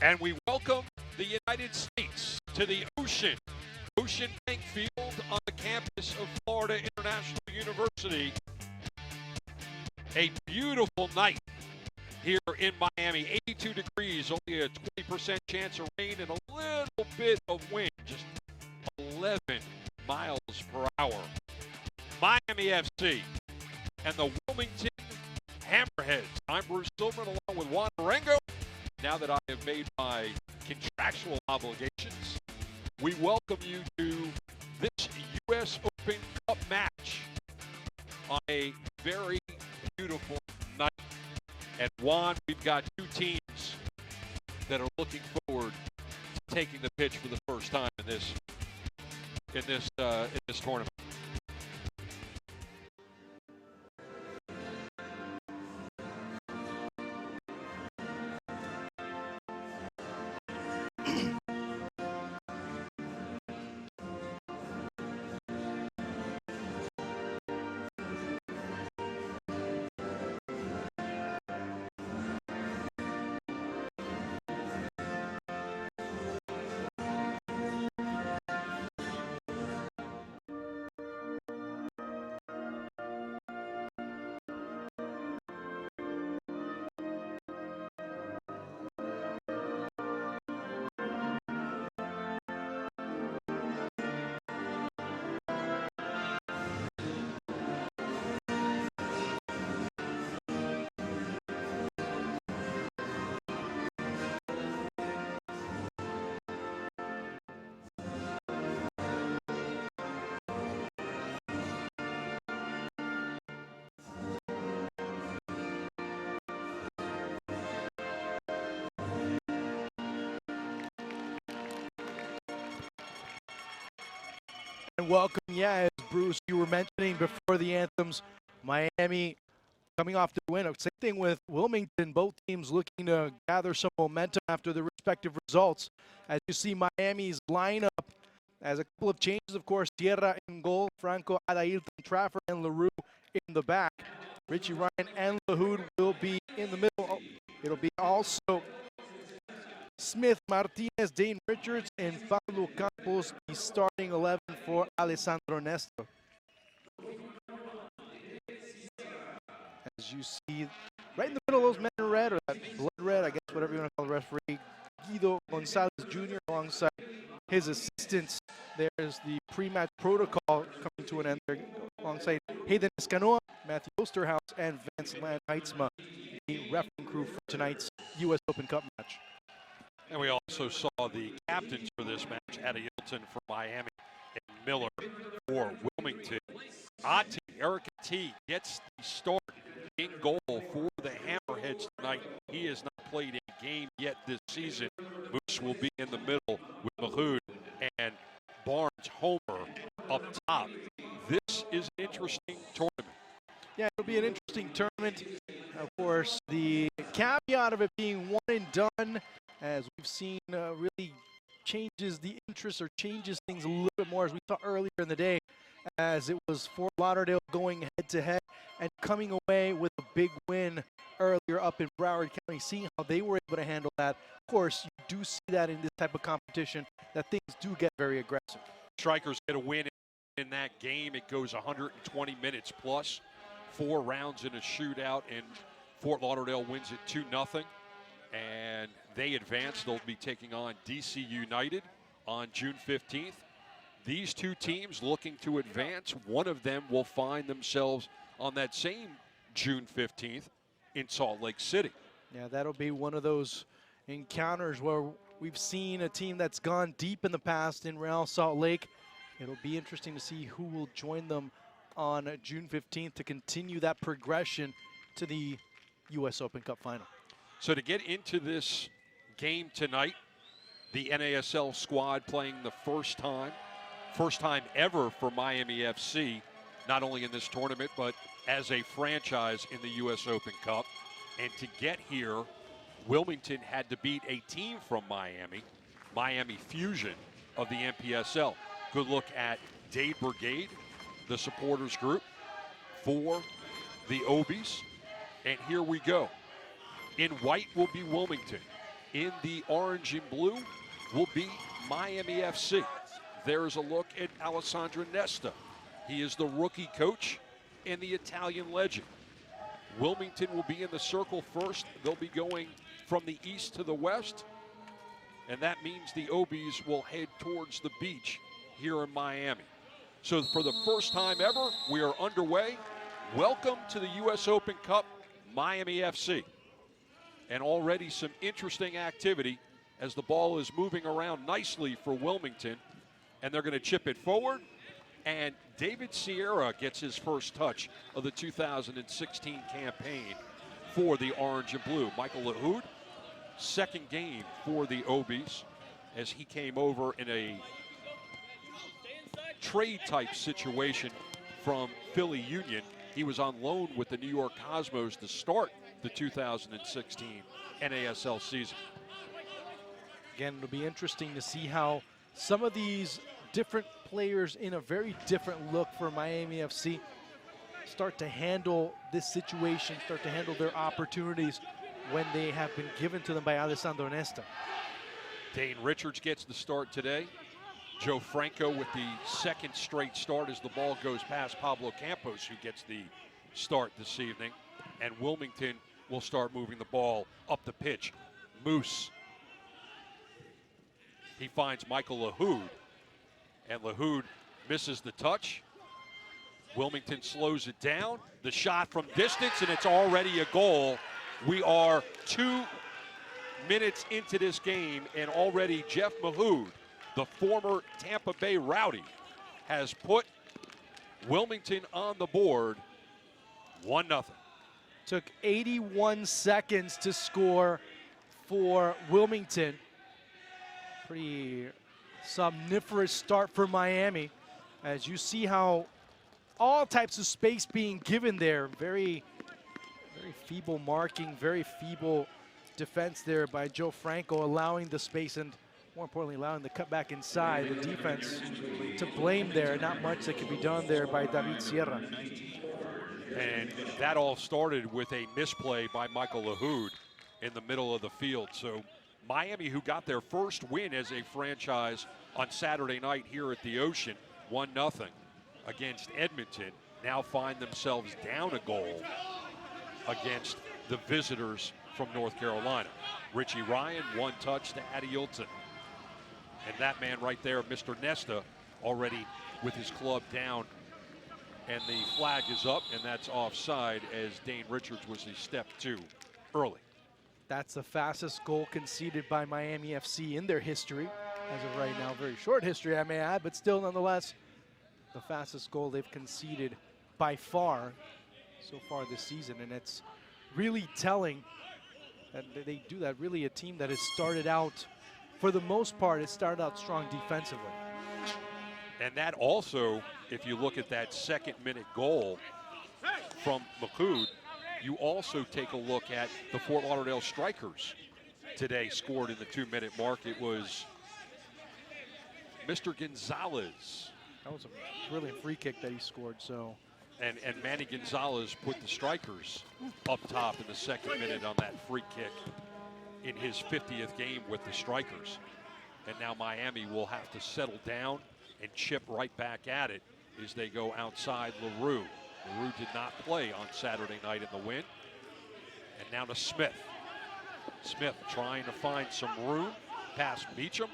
And we welcome the United States to the Ocean Bank Field on the campus of Florida International University. A beautiful night here in Miami. 82 degrees, only a 20% chance of rain and a little bit of wind, just 11 miles per hour. Miami FC and the Wilmington Hammerheads. I'm Bruce Silverman along with Juan Marengo. Now that I have made my contractual obligations, we welcome you to this U.S. Open Cup match on a very beautiful night. And Juan, we've got two teams that are looking forward to taking the pitch for the first time in this tournament. And welcome, as Bruce, you were mentioning before the anthems, Miami coming off the win. Same thing with Wilmington, both teams looking to gather some momentum after their respective results. As you see, Miami's lineup has a couple of changes, of course. Sierra in goal, Franco, Adailton, Trafford, and LaRue in the back. Richie Ryan and Lahoud will be in the middle. It'll be also Smith, Martinez, Dane Richards, and Pablo Campos, the starting 11 for Alessandro Nesta. As you see, right in the middle of those men in red, or that blood red, I guess, whatever you want to call the referee, Guido Gonzalez Jr. alongside his assistants. There's the pre-match protocol coming to an end there, alongside Hayden Escanoa, Matthew Osterhaus, and Vince Heitzma, the refereeing crew for tonight's U.S. Open Cup match. And we also saw the captains for this match, Adailton for Miami and Miller for Wilmington. Eric T gets the start in goal for the Hammerheads tonight. He has not played a game yet this season. Moose will be in the middle with Lahoud and Barnes Homer up top. This is an interesting tournament. Yeah, it'll be an interesting tournament. Of course, the caveat of it being one and done, as we've seen, really changes the interest or changes things a little bit more, as we saw earlier in the day, as it was Fort Lauderdale going head-to-head and coming away with a big win earlier up in Broward County, seeing how they were able to handle that. Of course, you do see that in this type of competition, that things do get very aggressive. Strikers get a win in that game. It goes 120 minutes plus, 4 rounds in a shootout, and Fort Lauderdale wins it 2-0. And they advance. They'll be taking on DC United on June 15th. These two teams looking to advance. One of them will find themselves on that same June 15th in Salt Lake City. Yeah, that'll be one of those encounters where we've seen a team that's gone deep in the past in Real Salt Lake. It'll be interesting to see who will join them on June 15th to continue that progression to the U.S. Open Cup final. So to get into this game tonight, the NASL squad playing the first time ever for Miami FC, not only in this tournament, but as a franchise in the U.S. Open Cup. And to get here, Wilmington had to beat a team from Miami Fusion of the NPSL. Good look at Dade Brigade, the supporters group for the Obies. And here we go. In white will be Wilmington. in the orange and blue will be Miami FC. There's a look at Alessandro Nesta. He is the rookie coach and the Italian legend. Wilmington will be in the circle first. They'll be going from the east to the west, and that means the Obies will head towards the beach here in Miami. So for the first time ever, we are underway. Welcome to the U.S. Open Cup, Miami FC. And already some interesting activity as the ball is moving around nicely for Wilmington, and they're going to chip it forward. And David Sierra gets his first touch of the 2016 campaign for the orange and blue. Michael Lahoud, second game for the Obies as he came over in a trade-type situation from Philly Union. He was on loan with the New York Cosmos to start the 2016 NASL season. Again, it'll be interesting to see how some of these different players in a very different look for Miami FC start to handle this situation, start to handle their opportunities when they have been given to them by Alessandro Nesta. Dane Richards gets the start today. Joe Franco with the second straight start as the ball goes past Pablo Campos, who gets the start this evening. And Wilmington will start moving the ball up the pitch. Moose. He finds Michael Lahoud, and Lahoud misses the touch. Wilmington slows it down. The shot from distance, and it's already a goal. We are 2 minutes into this game, and already Jeff Mahoud, the former Tampa Bay Rowdy, has put Wilmington on the board 1-0. Took 81 seconds to score for Wilmington. Pretty somniferous start for Miami, as you see how all types of space being given there. Very feeble marking, very feeble defense there by Joe Franco, allowing the space and more importantly allowing the cutback inside. The defense to blame there. Not much that could be done there by David Sierra. And that all started with a misplay by Michael Lahoud in the middle of the field. So Miami, who got their first win as a franchise on Saturday night here at the Ocean, 1-0 against Edmonton, now find themselves down a goal against the visitors from North Carolina. Richie Ryan, one touch to Adiolton. And that man right there, Mr. Nesta, already with his club down. And the flag is up, and that's offside as Dane Richards was a step too early. That's the fastest goal conceded by Miami FC in their history. As of right now, very short history, I may add, but still nonetheless, the fastest goal they've conceded by far so far this season. And it's really telling that they do that. Really a team that has started out, for the most part, it started out strong defensively. And that also, if you look at that second-minute goal from Mahoud, you also take a look at the Fort Lauderdale Strikers today scored in the 2-minute mark. It was Mr. Gonzalez. That was a brilliant free kick that he scored. So, and Manny Gonzalez put the Strikers up top in the second minute on that free kick in his 50th game with the Strikers. And now Miami will have to settle down and chip right back at it as they go outside LaRue. LaRue did not play on Saturday night in the win. And now to Smith. Smith trying to find some room past Meacham.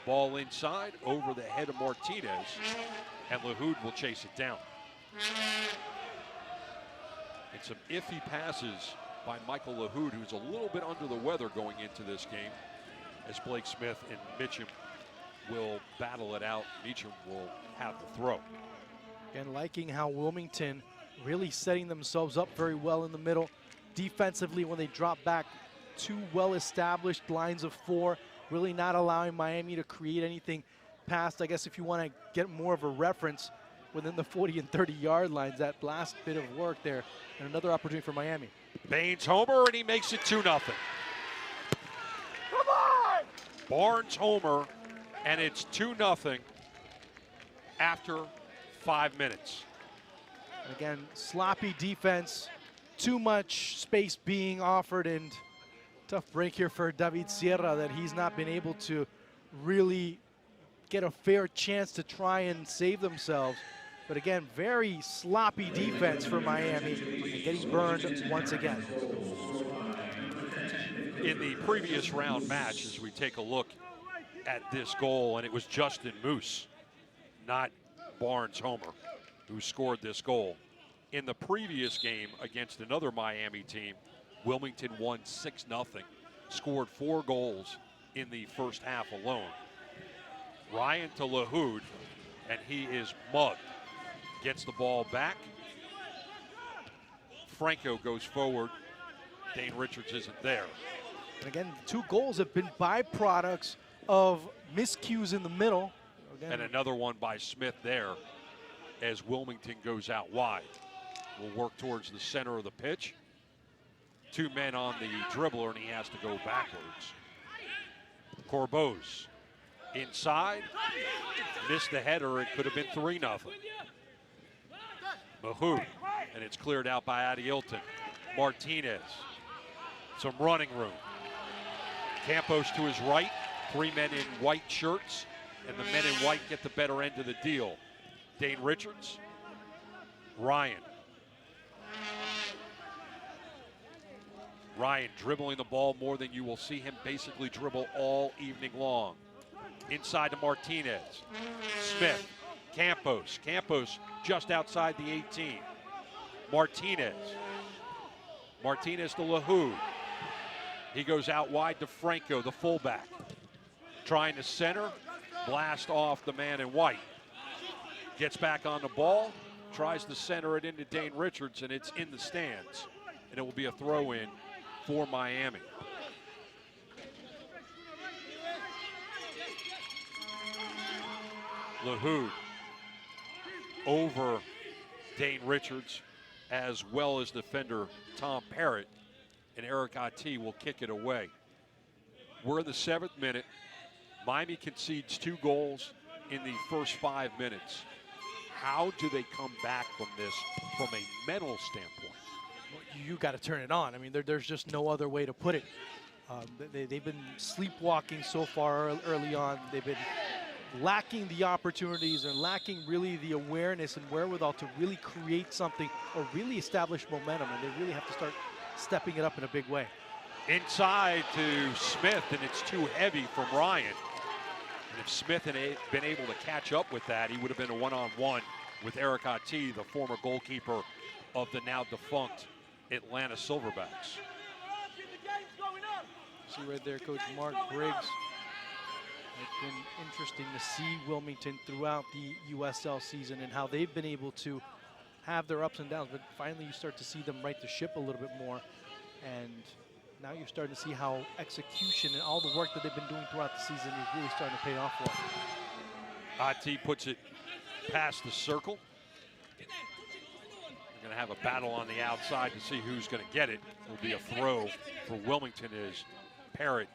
Ball inside over the head of Martinez. And Lahoud will chase it down. And some iffy passes by Michael Lahoud, who's a little bit under the weather going into this game, as Blake Smith and Meacham will battle it out. Meacham will have the throw. And liking how Wilmington really setting themselves up very well in the middle. Defensively, when they drop back, two well-established lines of four, really not allowing Miami to create anything past, I guess if you want to get more of a reference, within the 40 and 30-yard lines, that last bit of work there. And another opportunity for Miami. Baines homer, and he makes it 2-0. Come on! Barnes homer, and it's 2-0 after 5 minutes. Again, sloppy defense, too much space being offered, and Tough break here for David Sierra that he's not been able to really get a fair chance to try and save themselves. But again, very sloppy defense for Miami and getting burned once again. In the previous round match, as we take a look at this goal, and it was Justin Moose, not Barnes Homer, who scored this goal. In the previous game against another Miami team, Wilmington won 6-0, scored 4 goals in the first half alone. Ryan to Lahoud, and he is mugged. Gets the ball back. Franco goes forward. Dane Richards isn't there. And again, 2 goals have been byproducts of miscues in the middle. Again, and another one by Smith there as Wilmington goes out wide. Will work towards the center of the pitch. 2 men on the dribbler, and he has to go backwards. Corbeau's inside. Missed the header. It could have been 3-0. Mahoud, and it's cleared out by Adielton. Martinez. Some running room. Campos to his right. 3 men in white shirts, and the men in white get the better end of the deal. Dane Richards. Ryan. Ryan dribbling the ball more than you will see him basically dribble all evening long. Inside to Martinez. Smith. Campos. Campos just outside the 18. Martinez. Martinez to Lahoud. He goes out wide to Franco, the fullback. Trying to center. Blast off the man in white. Gets back on the ball. Tries to center it into Dane Richards, and it's in the stands. And it will be a throw-in for Miami. Lahoud over Dane Richards, as well as defender Tom Parrott, and Eric Ati will kick it away. We're in the 7th minute. Miami concedes 2 goals in the first 5 minutes. How do they come back from this from a mental standpoint? You got to turn it on. I mean, there's just no other way to put it. They've been sleepwalking so far early on. They've been lacking the opportunities and lacking really the awareness and wherewithal to really create something or really establish momentum, and they really have to start stepping it up in a big way. Inside to Smith, and it's too heavy from Ryan. And if Smith had been able to catch up with that, he would have been a one-on-one with Eric Ati, the former goalkeeper of the now defunct Atlanta Silverbacks. See right there, Coach Mark Briggs. It's been interesting to see Wilmington throughout the USL season and how they've been able to have their ups and downs, but finally you start to see them right the ship a little bit more. And now you're starting to see how execution and all the work that they've been doing throughout the season is really starting to pay off for them. Ati puts it past the circle. We're going to have a battle on the outside to see who's going to get it. It'll be a throw for Wilmington as Parrott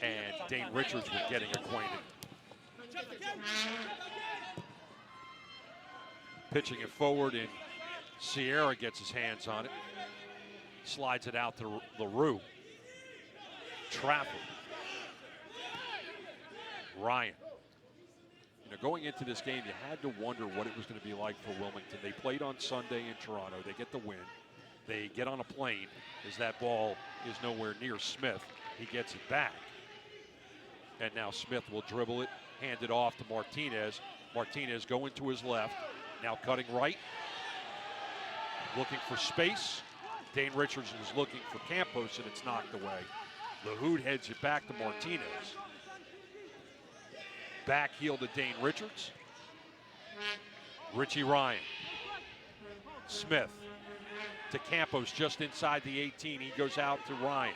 and Dane Richards were getting acquainted. Pitching it forward, and Sierra gets his hands on it. Slides it out to LaRue. Trafford. Ryan. You know, going into this game, you had to wonder what it was going to be like for Wilmington. They played on Sunday in Toronto. They get the win. They get on a plane as that ball is nowhere near Smith. He gets it back. And now Smith will dribble it, hand it off to Martinez. Martinez going to his left. Now cutting right. Looking for space. Dane Richards is looking for Campos, and it's knocked away. Lahoud heads it back to Martinez. Back heel to Dane Richards. Richie Ryan. Smith to Campos just inside the 18. He goes out to Ryan.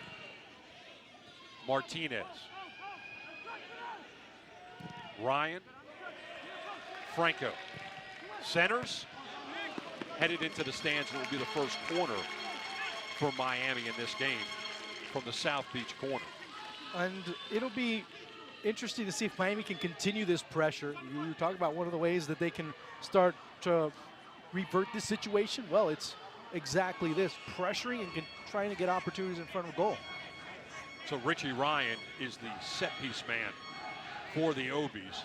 Martinez. Ryan. Franco. Centers. Headed into the stands. It will be the first corner for Miami in this game from the South Beach corner. And it'll be interesting to see if Miami can continue this pressure. You talk about one of the ways that they can start to revert this situation. Well, it's exactly this, pressuring and trying to get opportunities in front of goal. So Richie Ryan is the set piece man for the Obies.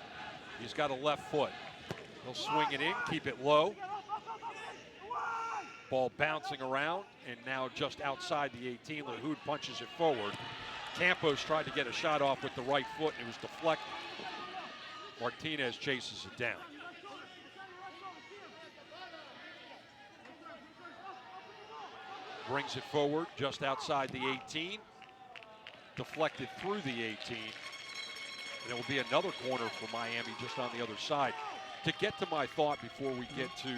He's got a left foot. He'll swing it in, keep it low. Ball bouncing around, and now just outside the 18. LaHood punches it forward. Campos tried to get a shot off with the right foot, and it was deflected. Martinez chases it down. Brings it forward just outside the 18. Deflected through the 18. And it will be another corner for Miami just on the other side. To get to my thought before we get to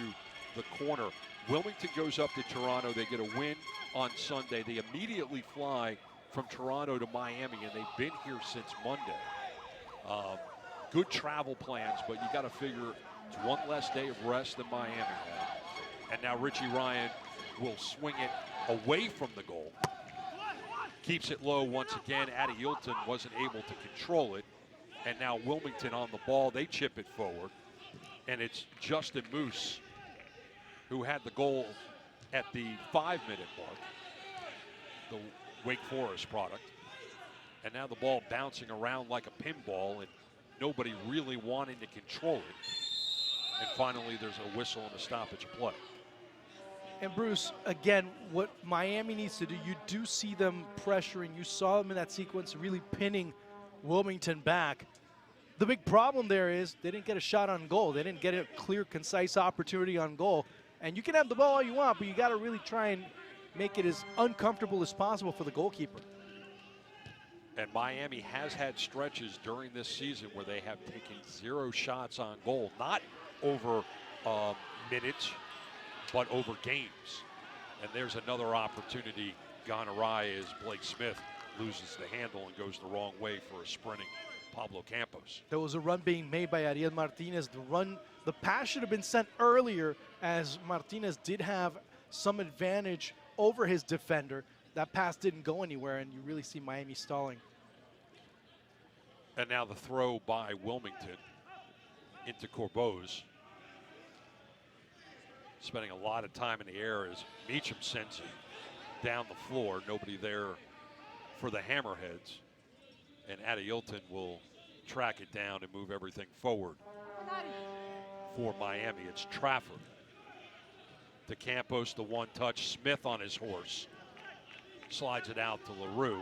the corner, Wilmington goes up to Toronto. They get a win on Sunday. They immediately fly from Toronto to Miami, and they've been here since Monday. Good travel plans, but you got to figure it's one less day of rest than Miami had. And now Richie Ryan will swing it away from the goal. Keeps it low once again. Addy Hilton wasn't able to control it. And now Wilmington on the ball. They chip it forward. And it's Justin Moose who had the goal at the 5-minute mark, the Wake Forest product. And now the ball bouncing around like a pinball and nobody really wanting to control it. And finally there's a whistle and a stoppage of play. And Bruce, again, what Miami needs to do, you do see them pressuring. You saw them in that sequence really pinning Wilmington back. The big problem there is they didn't get a shot on goal. They didn't get a clear, concise opportunity on goal. And you can have the ball all you want, but you got to really try and make it as uncomfortable as possible for the goalkeeper. And Miami has had stretches during this season where they have taken 0 shots on goal, not over minutes, but over games. And there's another opportunity gone awry as Blake Smith loses the handle and goes the wrong way for a sprinting Pablo Campos. There was a run being made by Ariel Martinez. The pass should have been sent earlier, as Martinez did have some advantage over his defender. That pass didn't go anywhere, and you really see Miami stalling. And now the throw by Wilmington into Corboz. Spending a lot of time in the air as Meacham sends it down the floor. Nobody there for the Hammerheads. And Addy Hilton will track it down and move everything forward for Miami. It's Trafford to Campos, the one touch. Smith on his horse. Slides it out to LaRue.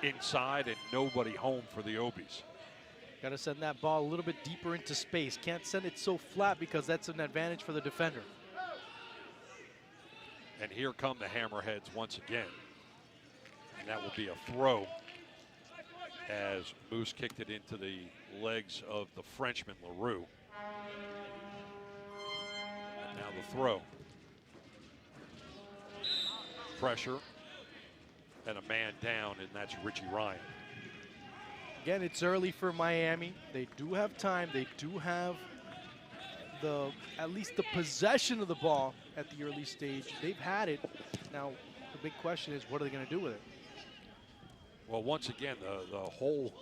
Inside and nobody home for the Obies. Got to send that ball a little bit deeper into space. Can't send it so flat because that's an advantage for the defender. And here come the Hammerheads once again. And that will be a throw as Moose kicked it into the legs of the Frenchman, LaRue. And now the throw. Pressure and a man down, and that's Richie Ryan. Again, it's early for Miami. They do have time. They do have at least the possession of the ball at the early stage. They've had it. Now, the big question is, what are they going to do with it? Well, once again, the whole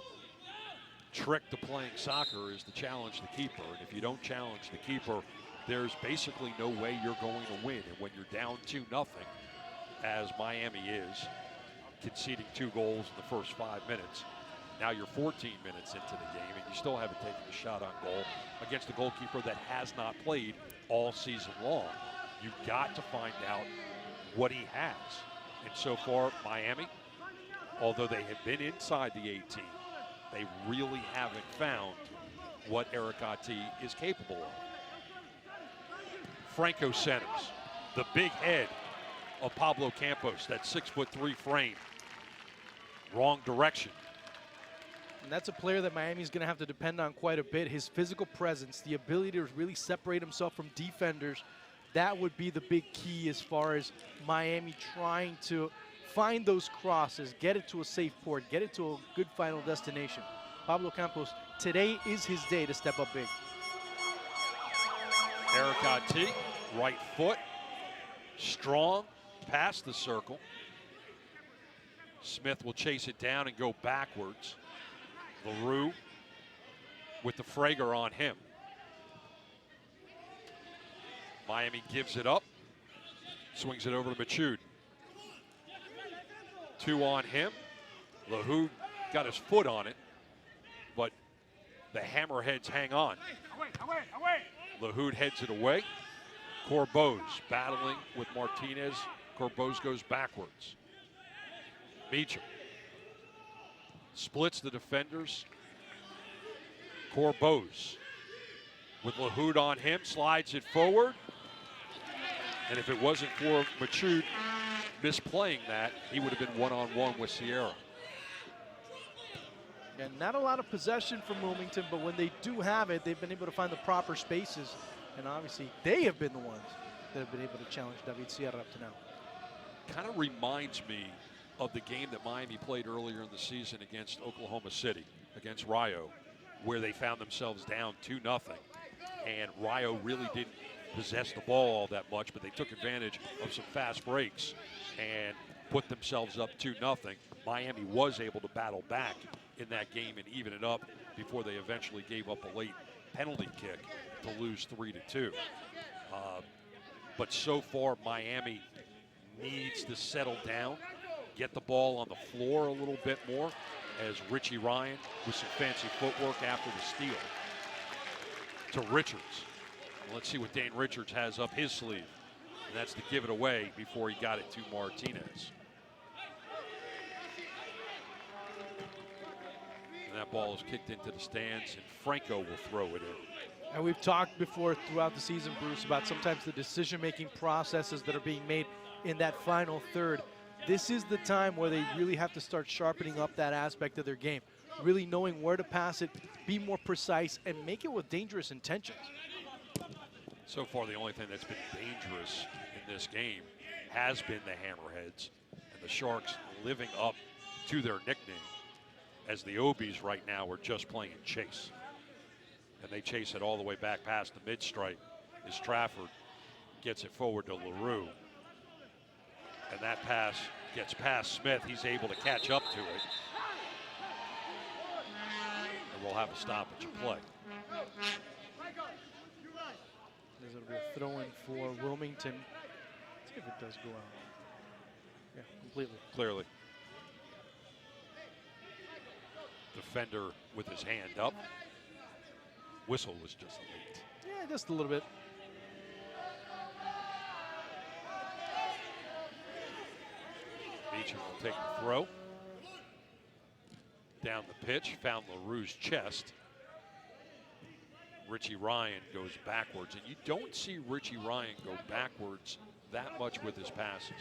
trick to playing soccer is to challenge the keeper. And if you don't challenge the keeper, there's basically no way you're going to win. And when you're down 2-0, as Miami is, conceding 2 goals in the first 5 minutes, now you're 14 minutes into the game, and you still haven't taken a shot on goal against a goalkeeper that has not played all season long. You've got to find out what he has. And so far, Miami, although they have been inside the 18, they really haven't found what Eric Ati is capable of. Franco centers, the big head of Pablo Campos, that 6'3" frame. Wrong direction. And that's a player that Miami's going to have to depend on quite a bit. His physical presence, the ability to really separate himself from defenders, that would be the big key as far as Miami trying to find those crosses, get it to a safe port, get it to a good final destination. Pablo Campos, today is his day to step up big. Eric Ati, right foot, strong, past the circle. Smith will chase it down and go backwards. LaRue with the Frager on him. Miami gives it up, swings it over to Machoud. 2 on him, LaHood got his foot on it, but the Hammerheads hang on. LaHood heads it away. Corbeau's battling with Martinez. Corbeau's goes backwards. Meacham splits the defenders. Corbeau's with LaHood on him, slides it forward. And if it wasn't for Machud misplaying that, he would have been one-on-one with Sierra. And not a lot of possession from Wilmington, but when they do have it, they've been able to find the proper spaces. And obviously, they have been the ones that have been able to challenge David Sierra up to now. Kind of reminds me of the game that Miami played earlier in the season against Oklahoma City, against Rayo, where they found themselves down 2-0. And Rayo really didn't possess the ball all that much, but they took advantage of some fast breaks and put themselves up 2-0. Miami was able to battle back in that game and even it up before they eventually gave up a late penalty kick to lose 3-2. But so far, Miami needs to settle down, get the ball on the floor a little bit more, as Richie Ryan with some fancy footwork after the steal to Richards. Let's see what Dane Richards has up his sleeve. And that's to give it away before he got it to Martinez. And that ball is kicked into the stands, and Franco will throw it in. And we've talked before throughout the season, Bruce, about sometimes the decision-making processes that are being made in that final third. This is the time where they really have to start sharpening up that aspect of their game, really knowing where to pass it, be more precise, and make it with dangerous intentions. So far, the only thing that's been dangerous in this game has been the Hammerheads, and the Sharks living up to their nickname, as the Obies right now are just playing chase. And they chase it all the way back past the mid-stripe as Trafford gets it forward to LaRue. And that pass gets past Smith. He's able to catch up to it. And we'll have a stoppage of play. There's going to be a throw-in for Wilmington. Let's see if it does go out. Yeah, completely. Clearly. Defender with his hand up. Whistle was just late. Yeah, just a little bit. Meacham will take the throw. Down the pitch, found LaRue's chest. Richie Ryan goes backwards, and you don't see Richie Ryan go backwards that much with his passes.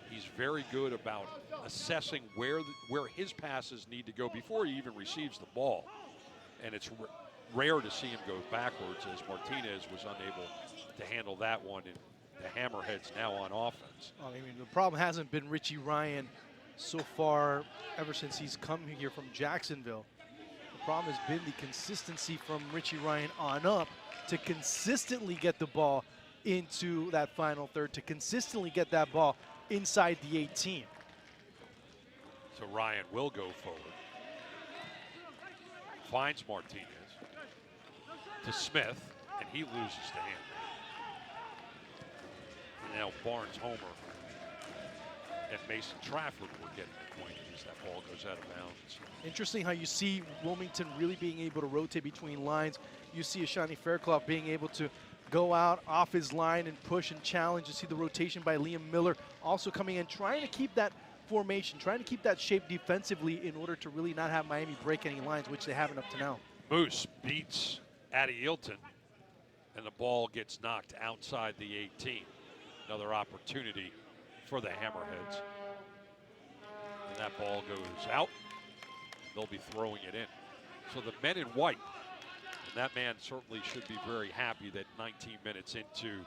He's very good about assessing where his passes need to go before he even receives the ball. And it's rare to see him go backwards, as Martinez was unable to handle that one, and the Hammerheads now on offense. I mean, the problem hasn't been Richie Ryan so far ever since he's come here from Jacksonville. The problem has been the consistency from Richie Ryan on up to consistently get the ball into that final third, to consistently get that ball inside the 18. So Ryan will go forward. Finds Martinez to Smith, and he loses the hand. And now Barnes Homer and Mason Trafford were getting acquainted as that ball goes out of bounds. Interesting how you see Wilmington really being able to rotate between lines. You see Ashani Fairclough being able to go out off his line and push and challenge. You see the rotation by Liam Miller also coming in, trying to keep that formation, trying to keep that shape defensively in order to really not have Miami break any lines, which they haven't up to now. Moose beats Addy Ilton, and the ball gets knocked outside the 18. Another opportunity for the Hammerheads. And that ball goes out. They'll be throwing it in. So the men in white, and that man certainly should be very happy that 19 minutes into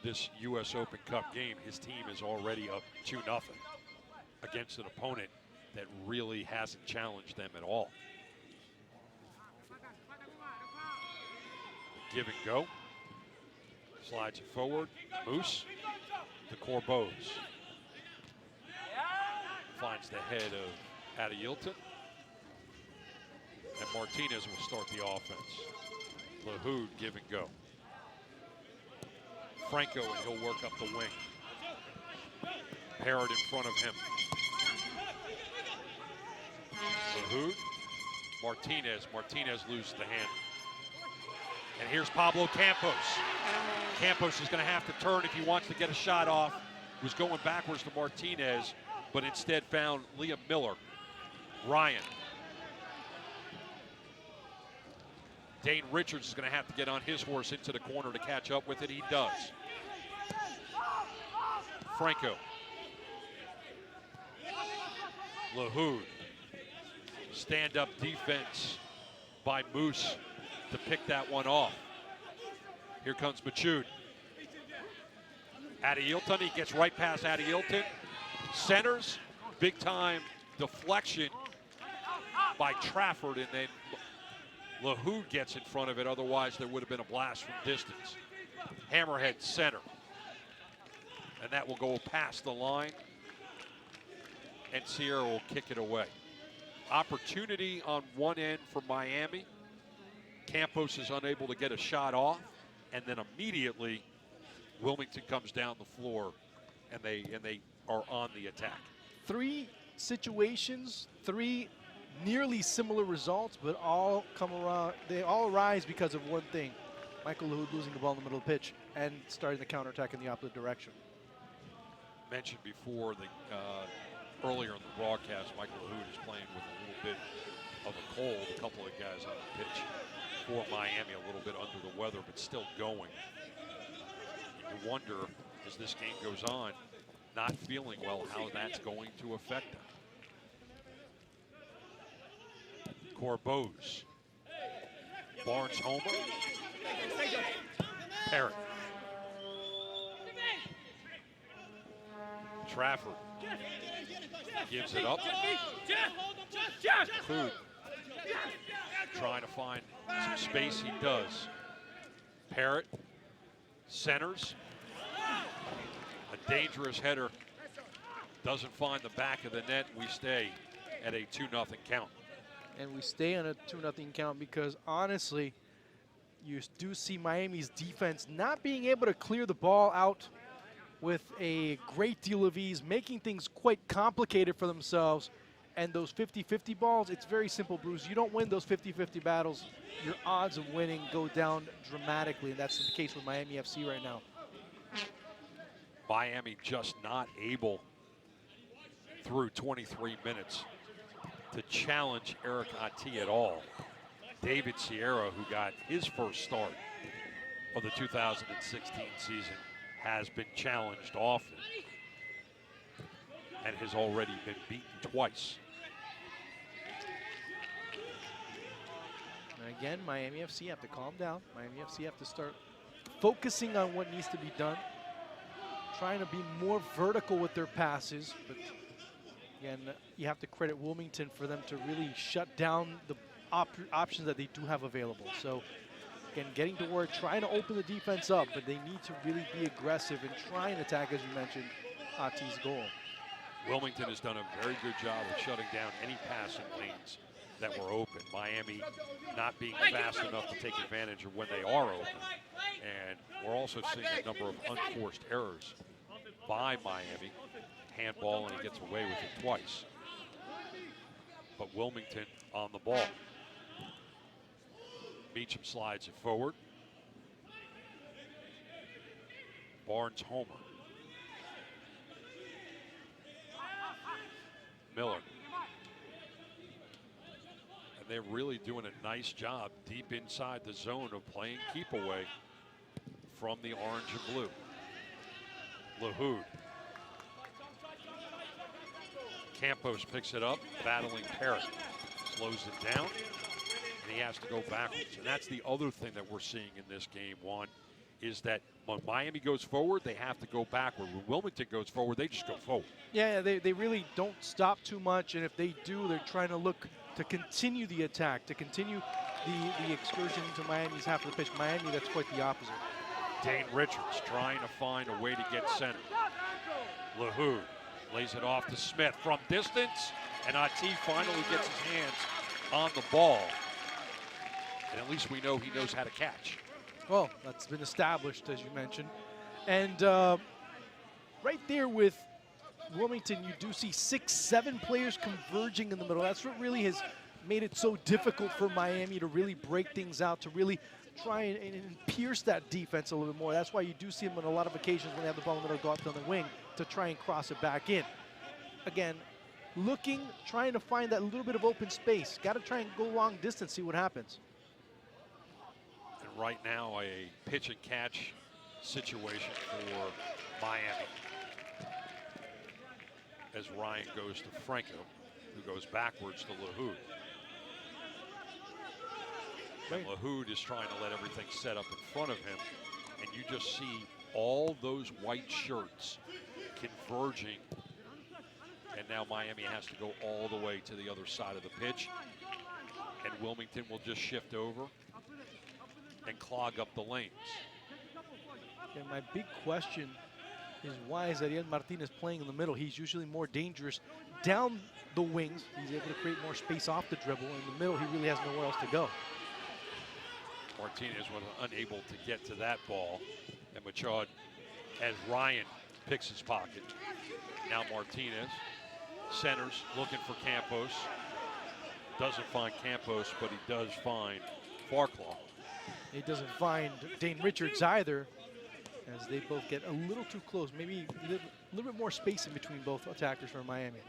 this U.S. Open Cup game, his team is already up 2-0 against an opponent that really hasn't challenged them at all. Give and go. Slides it forward. Moose to Corbeau's. Finds the head of Addy Ilton. And Martinez will start the offense. LaHood give and go. Franco, and he'll work up the wing. Parrott in front of him. LaHood, Martinez. Martinez loses the hand. And here's Pablo Campos. Campos is going to have to turn if he wants to get a shot off. Was going backwards to Martinez, but instead found Liam Miller. Ryan. Dane Richards is going to have to get on his horse into the corner to catch up with it. He does. Franco. LaHood. Stand-up defense by Moose to pick that one off. Here comes Machoud. Adeilton, he gets right past Adeilton. Centers, big-time deflection by Trafford, and then LaHood gets in front of it. Otherwise, there would have been a blast from distance. Hammerhead center. And that will go past the line. And Sierra will kick it away. Opportunity on one end for Miami. Campos is unable to get a shot off. And then immediately, Wilmington comes down the floor, and they are on the attack. 3 situations, 3 nearly similar results, but all come around. They all arise because of one thing: Michael LaHood losing the ball in the middle of the pitch and starting the counterattack in the opposite direction. Mentioned before, earlier in the broadcast, Michael LaHood is playing with a little bit of a cold. A couple of guys on the pitch for Miami, a little bit under the weather, but still going. You wonder, as this game goes on, not feeling well, how that's going to affect them. Corbose. Barnes homer. Parrott. Trafford gives it up. Food trying to find some space. He does. Parrott centers. A dangerous header. Doesn't find the back of the net. We stay at a 2-0 count. And we stay on a 2-0 count because, honestly, you do see Miami's defense not being able to clear the ball out with a great deal of ease, making things quite complicated for themselves. And those 50-50 balls, it's very simple, Bruce. You don't win those 50-50 battles, your odds of winning go down dramatically, and that's the case with Miami FC right now. Miami just not able, through 23 minutes, to challenge Eric Ati at all. David Sierra, who got his first start of the 2016 season, has been challenged often and has already been beaten twice. And again, Miami FC have to calm down. Miami FC have to start focusing on what needs to be done, trying to be more vertical with their passes. But again, you have to credit Wilmington for them to really shut down the options that they do have available. So again, getting to work, trying to open the defense up, but they need to really be aggressive and try and attack, as you mentioned, Ati's goal. Wilmington has done a very good job of shutting down any passing lanes that were open. Miami not being fast enough to take advantage of when they are open. And we're also seeing a number of unforced errors by Miami. Handball, and he gets away with it twice. But Wilmington on the ball. Beecham slides it forward. Barnes homer. Miller. And they're really doing a nice job deep inside the zone of playing keep away from the orange and blue. LaHood. Campos picks it up, battling Parrott. Slows it down, and he has to go backwards. And that's the other thing that we're seeing in this game, Juan, is that when Miami goes forward, they have to go backward. When Wilmington goes forward, they just go forward. Yeah, they really don't stop too much, and if they do, they're trying to look to continue the attack, to continue the excursion into Miami's half of the pitch. Miami, that's quite the opposite. Dane Richards trying to find a way to get center. LaHood lays it off to Smith from distance, and Ati finally gets his hands on the ball. And at least we know he knows how to catch. Well, that's been established, as you mentioned. And right there with Wilmington, you do see 6-7 players converging in the middle. That's what really has made it so difficult for Miami to really break things out, to really try and pierce that defense a little bit more. That's why you do see them on a lot of occasions when they have the ball in the middle, go out on the wing to try and cross it back in. Again, looking, trying to find that little bit of open space. Got to try and go long distance, see what happens. And right now, a pitch and catch situation for Miami. As Ryan goes to Franco, who goes backwards to LaHood. And LaHood is trying to let everything set up in front of him. And you just see all those white shirts converging. And now Miami has to go all the way to the other side of the pitch. And Wilmington will just shift over and clog up the lanes. And my big question is, why is Ariel Martinez playing in the middle? He's usually more dangerous down the wings. He's able to create more space off the dribble. In the middle, he really has nowhere else to go. Martinez was unable to get to that ball. And Machad, as Ryan picks his pocket. Now Martinez centers, looking for Campos. Doesn't find Campos, but he does find Farclaw. He doesn't find Dane Richards either, as they both get a little too close. Maybe a little bit more space in between both attackers for Miami.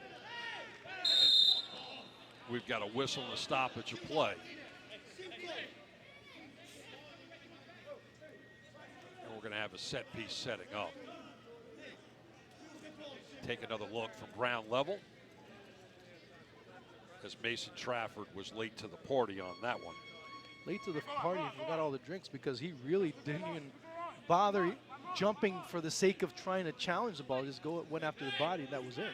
And we've got a whistle and a stoppage of play. And we're going to have a set piece setting up. Take another look from ground level, as Mason Trafford was late to the party on that one. Late to the party and forgot all the drinks, because he really didn't even bother jumping for the sake of trying to challenge the ball. Just went after the body, and that was it.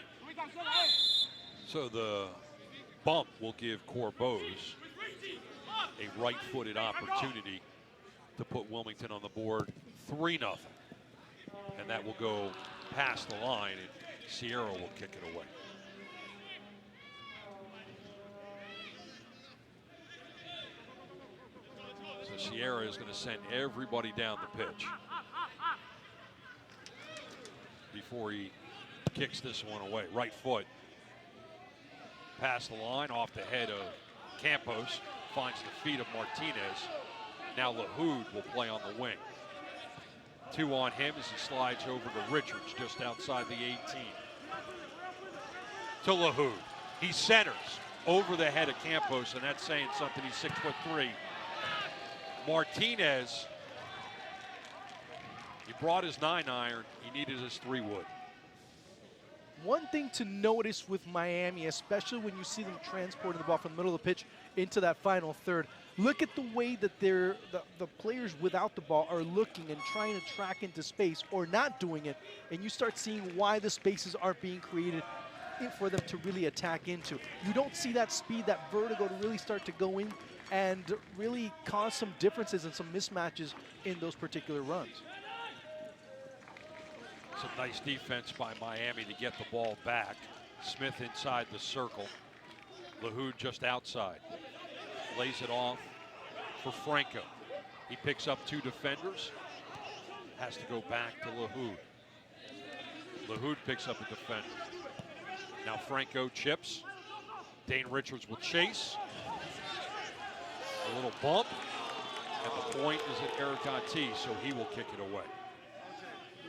So the bump will give Corbeau's a right-footed opportunity to put Wilmington on the board 3-0. And that will go past the line, and Sierra will kick it away. So Sierra is going to send everybody down the pitch before he kicks this one away. Right foot past the line, off the head of Campos, finds the feet of Martinez. Now LaHood will play on the wing. 2 on him as he slides over to Richards just outside the 18. To LaHood. He centers over the head of Campos, and that's saying something. He's 6'3". Martinez, he brought his 9-iron. He needed his 3-wood. One thing to notice with Miami, especially when you see them transporting the ball from the middle of the pitch into that final third, look at the way that the players without the ball are looking and trying to track into space, or not doing it, and you start seeing why the spaces aren't being created for them to really attack into. You don't see that speed, that vertigo to really start to go in and really cause some differences and some mismatches in those particular runs. Some nice defense by Miami to get the ball back. Smith inside the circle. LaHood just outside. Lays it off for Franco. He picks up 2 defenders. Has to go back to LaHood. LaHood picks up a defender. Now Franco chips. Dane Richards will chase. A little bump. And the point is at Eric Gonti, so he will kick it away.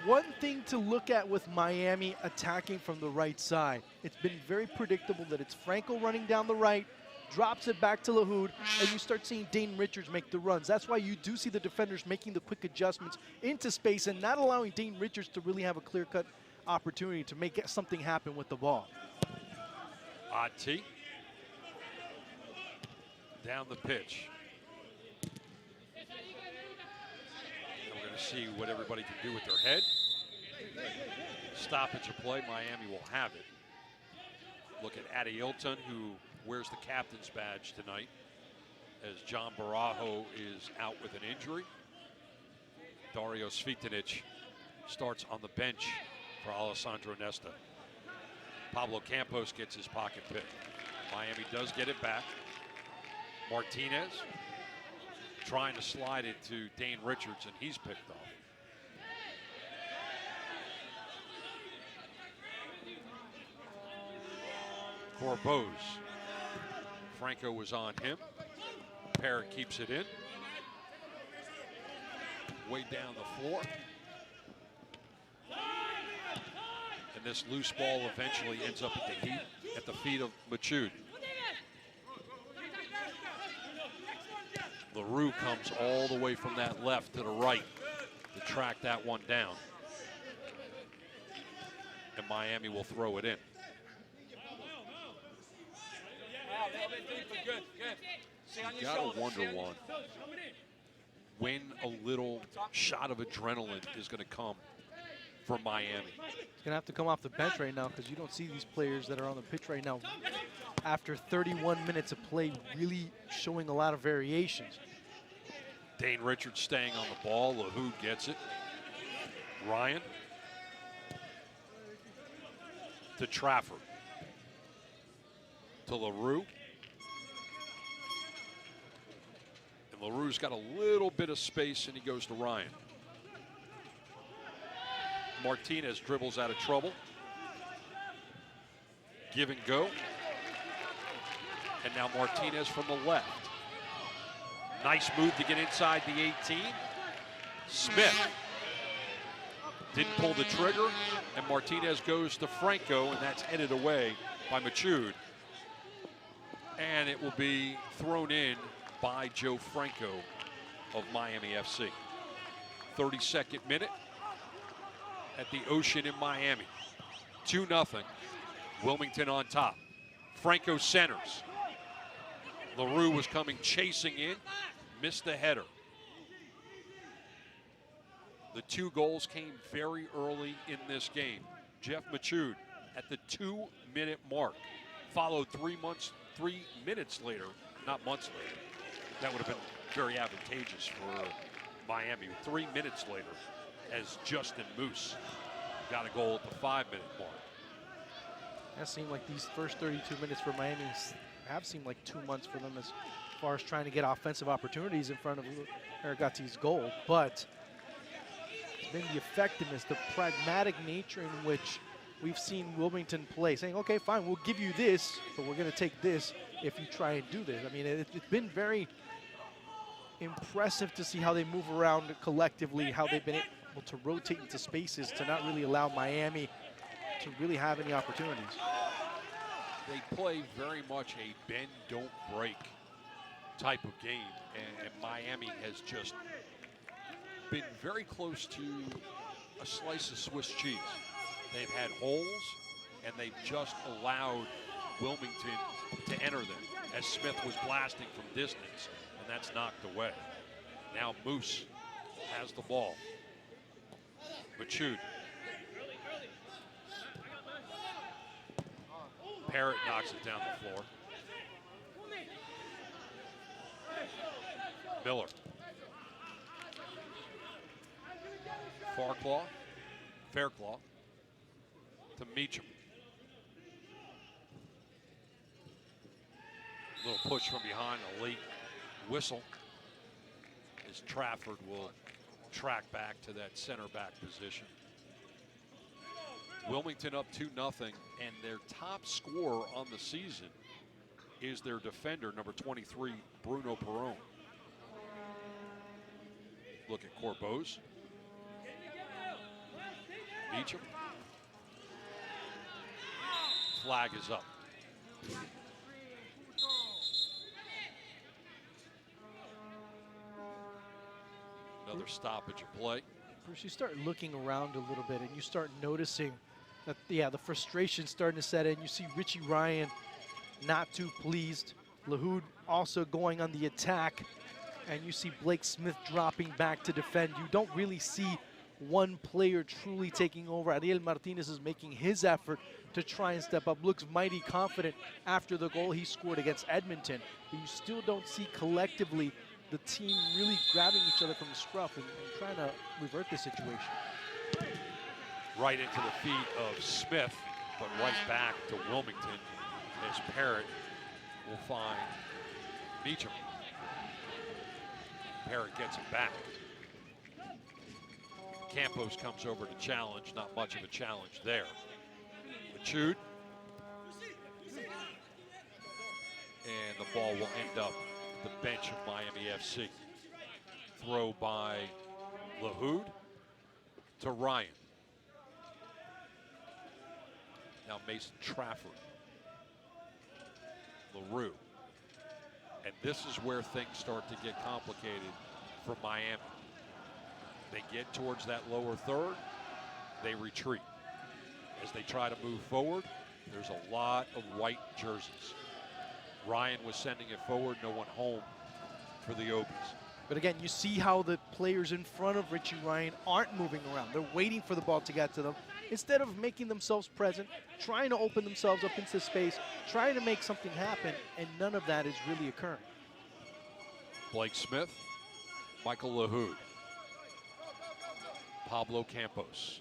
One thing to look at with Miami attacking from the right side, it's been very predictable that it's Franco running down the right, drops it back to LaHood, and you start seeing Dane Richards make the runs. That's why you do see the defenders making the quick adjustments into space and not allowing Dane Richards to really have a clear-cut opportunity to make something happen with the ball. Gonti down the pitch. See what everybody can do with their head. Stoppage of play, Miami will have it. Look at Adi Ilton, who wears the captain's badge tonight, as John Barajo is out with an injury. Dario Svitanic starts on the bench for Alessandro Nesta. Pablo Campos gets his pocket pick. Miami does get it back. Martinez trying to slide it to Dane Richards, and he's picked off. Corbeau's Franco was on him. Parrott keeps it in. Way down the floor. And this loose ball eventually ends up at the feet of Machoud. LaRue comes all the way from that left to the right to track that one down. And Miami will throw it in. You gotta wonder one, when a little shot of adrenaline is going to come from Miami. He's going to have to come off the bench right now because you don't see these players that are on the pitch right now after 31 minutes of play really showing a lot of variations. Dane Richards staying on the ball. LaHoo gets it. Ryan to Trafford. To LaRue. And LaRue's got a little bit of space and he goes to Ryan. Martinez dribbles out of trouble. Give and go. And now Martinez from the left. Nice move to get inside the 18. Smith didn't pull the trigger, and Martinez goes to Franco, and that's headed away by Machoud. And it will be thrown in by Joe Franco of Miami FC. 32nd minute at the Ocean in Miami. 2-0. Wilmington on top. Franco centers. LaRue was coming chasing in, missed the header. The 2 goals came very early in this game. Jeff Machoud at the 2-minute mark, followed 3 minutes later, not months later. That would have been very advantageous for Miami. 3 minutes later, as Justin Moose got a goal at the 5-minute mark. That seemed like these first 32 minutes for Miami have seemed like 2 months for them as far as trying to get offensive opportunities in front of Aragati's goal. But it's been the effectiveness, the pragmatic nature in which we've seen Wilmington play, saying, okay, fine, we'll give you this, but we're going to take this if you try and do this. I mean, it's been very impressive to see how they move around collectively, how they've been able to rotate into spaces to not really allow Miami to really have any opportunities. They play very much a bend, don't break type of game, and Miami has just been very close to a slice of Swiss cheese. They've had holes, and they've just allowed Wilmington to enter them as Smith was blasting from distance, and that's knocked away. Now Moose has the ball. Machoud. Parrott knocks it down the floor. Miller. Fairclough to Meacham. Little push from behind, a late whistle as Trafford will track back to that center back position. Wilmington up 2-0, and their top scorer on the season is their defender, number 23, Bruno Perron. Look at Corbeau's. Meacham. Flag is up. Another stoppage of play. First, you start looking around a little bit, and you start noticing that, the frustration starting to set in. You see Richie Ryan not too pleased. LaHoo also going on the attack, and you see Blake Smith dropping back to defend. You don't really see one player truly taking over. Ariel Martinez is making his effort to try and step up. Looks mighty confident after the goal he scored against Edmonton. But you still don't see collectively the team really grabbing each other from the scruff and trying to revert the situation. Right into the feet of Smith, but right back to Wilmington as Parrott will find Meacham. Parrott gets it back. Campos comes over to challenge, not much of a challenge there. Machoud. And the ball will end up at the bench of Miami FC. Throw by Lahoud to Ryan. Now Mason Trafford. LaRue. And this is where things start to get complicated for Miami. They get towards that lower third, they retreat. As they try to move forward, there's a lot of white jerseys. Ryan was sending it forward, no one home for the Obies. But again, you see how the players in front of Richie Ryan aren't moving around. They're waiting for the ball to get to them. Instead of making themselves present, trying to open themselves up into space, trying to make something happen, and none of that is really occurring. Blake Smith, Michael Lahoud, Pablo Campos.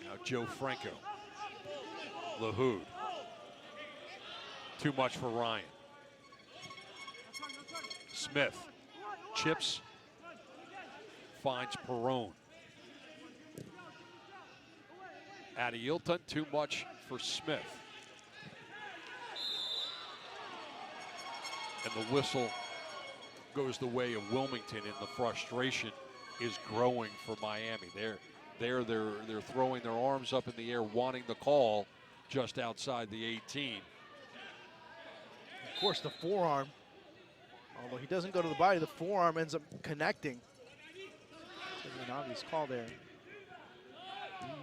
Now Joe Franco, Lahoud. Too much for Ryan. Smith chips, finds Perrone. Adielton, too much for Smith. And the whistle goes the way of Wilmington, and the frustration is growing for Miami. They're throwing their arms up in the air, wanting the call just outside the 18. Of course, the forearm, although he doesn't go to the body, the forearm ends up connecting. There's an obvious call there.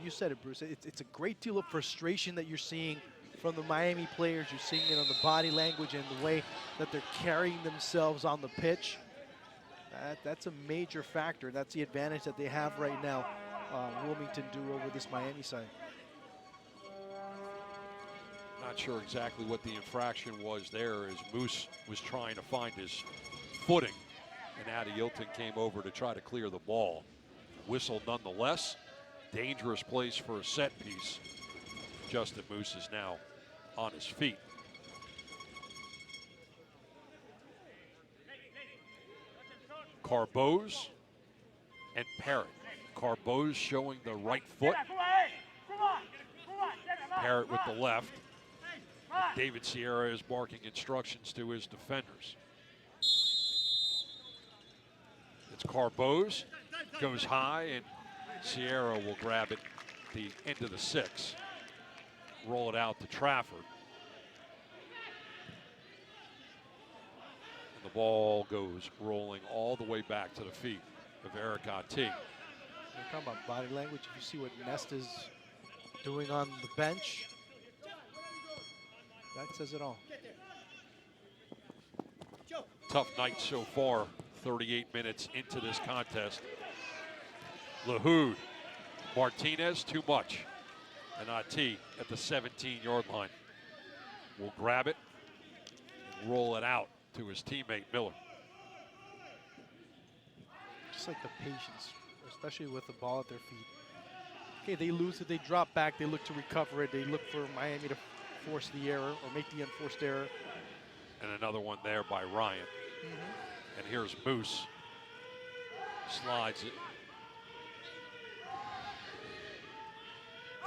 You said it, Bruce. It's a great deal of frustration that you're seeing from the Miami players. You're seeing it on the body language and the way that they're carrying themselves on the pitch. That's a major factor. That's the advantage that they have right now, Wilmington do over this Miami side. Not sure exactly what the infraction was there, as Moose was trying to find his footing, and Adielton came over to try to clear the ball. Whistle nonetheless. Dangerous place for a set piece. Justin Moose is now on his feet. Carbose and Parrott. Carbose showing the right foot. Parrott with the left. And David Sierra is barking instructions to his defenders. It's Carbose, goes high, and Sierra will grab it at the end of the 6. Roll it out to Trafford. And the ball goes rolling all the way back to the feet of Eric Ati. You're talking about body language. If you see what Nest is doing on the bench, that says it all. Tough night so far, 38 minutes into this contest. Lahoud, Martinez, too much. And Ati at the 17-yard line will grab it and roll it out to his teammate Miller. Just like the patience, especially with the ball at their feet. Okay, they lose it, they drop back, they look to recover it, they look for Miami to force the error or make the unforced error. And another one there by Ryan. And here's Moose. Slides it.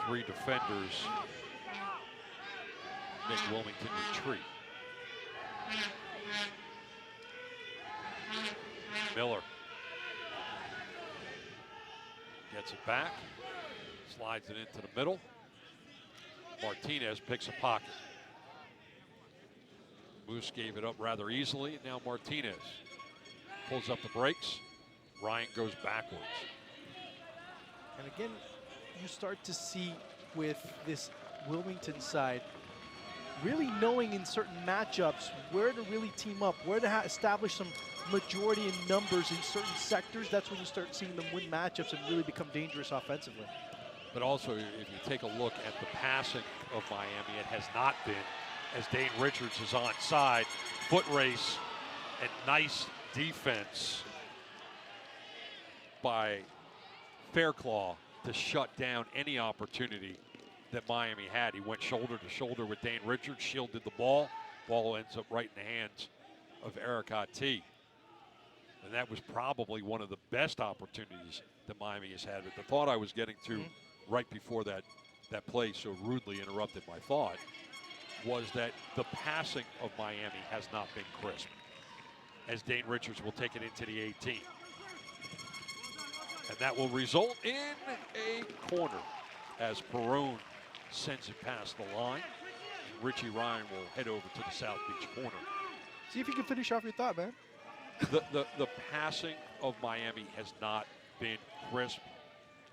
3 defenders make Wilmington retreat. Miller gets it back, slides it into the middle. Martinez picks a pocket. Moose gave it up rather easily, and now Martinez pulls up the brakes. Ryan goes backwards. And again, you start to see with this Wilmington side really knowing in certain matchups where to really team up, where to establish some majority in numbers in certain sectors. That's when you start seeing them win matchups and really become dangerous offensively. But also, if you take a look at the passing of Miami, it has not been, as Dane Richards is onside. Foot race and nice defense by Fairclaw to shut down any opportunity that Miami had. He went shoulder to shoulder with Dane Richards, shielded the ball. Ball ends up right in the hands of Eric Ati. And that was probably one of the best opportunities that Miami has had. But the thought I was getting to right before that play so rudely interrupted my thought was that the passing of Miami has not been crisp, as Dane Richards will take it into the 18. And that will result in a corner as Perone sends it past the line. And Richie Ryan will head over to the South Beach corner. See if you can finish off your thought, man. The passing of Miami has not been crisp.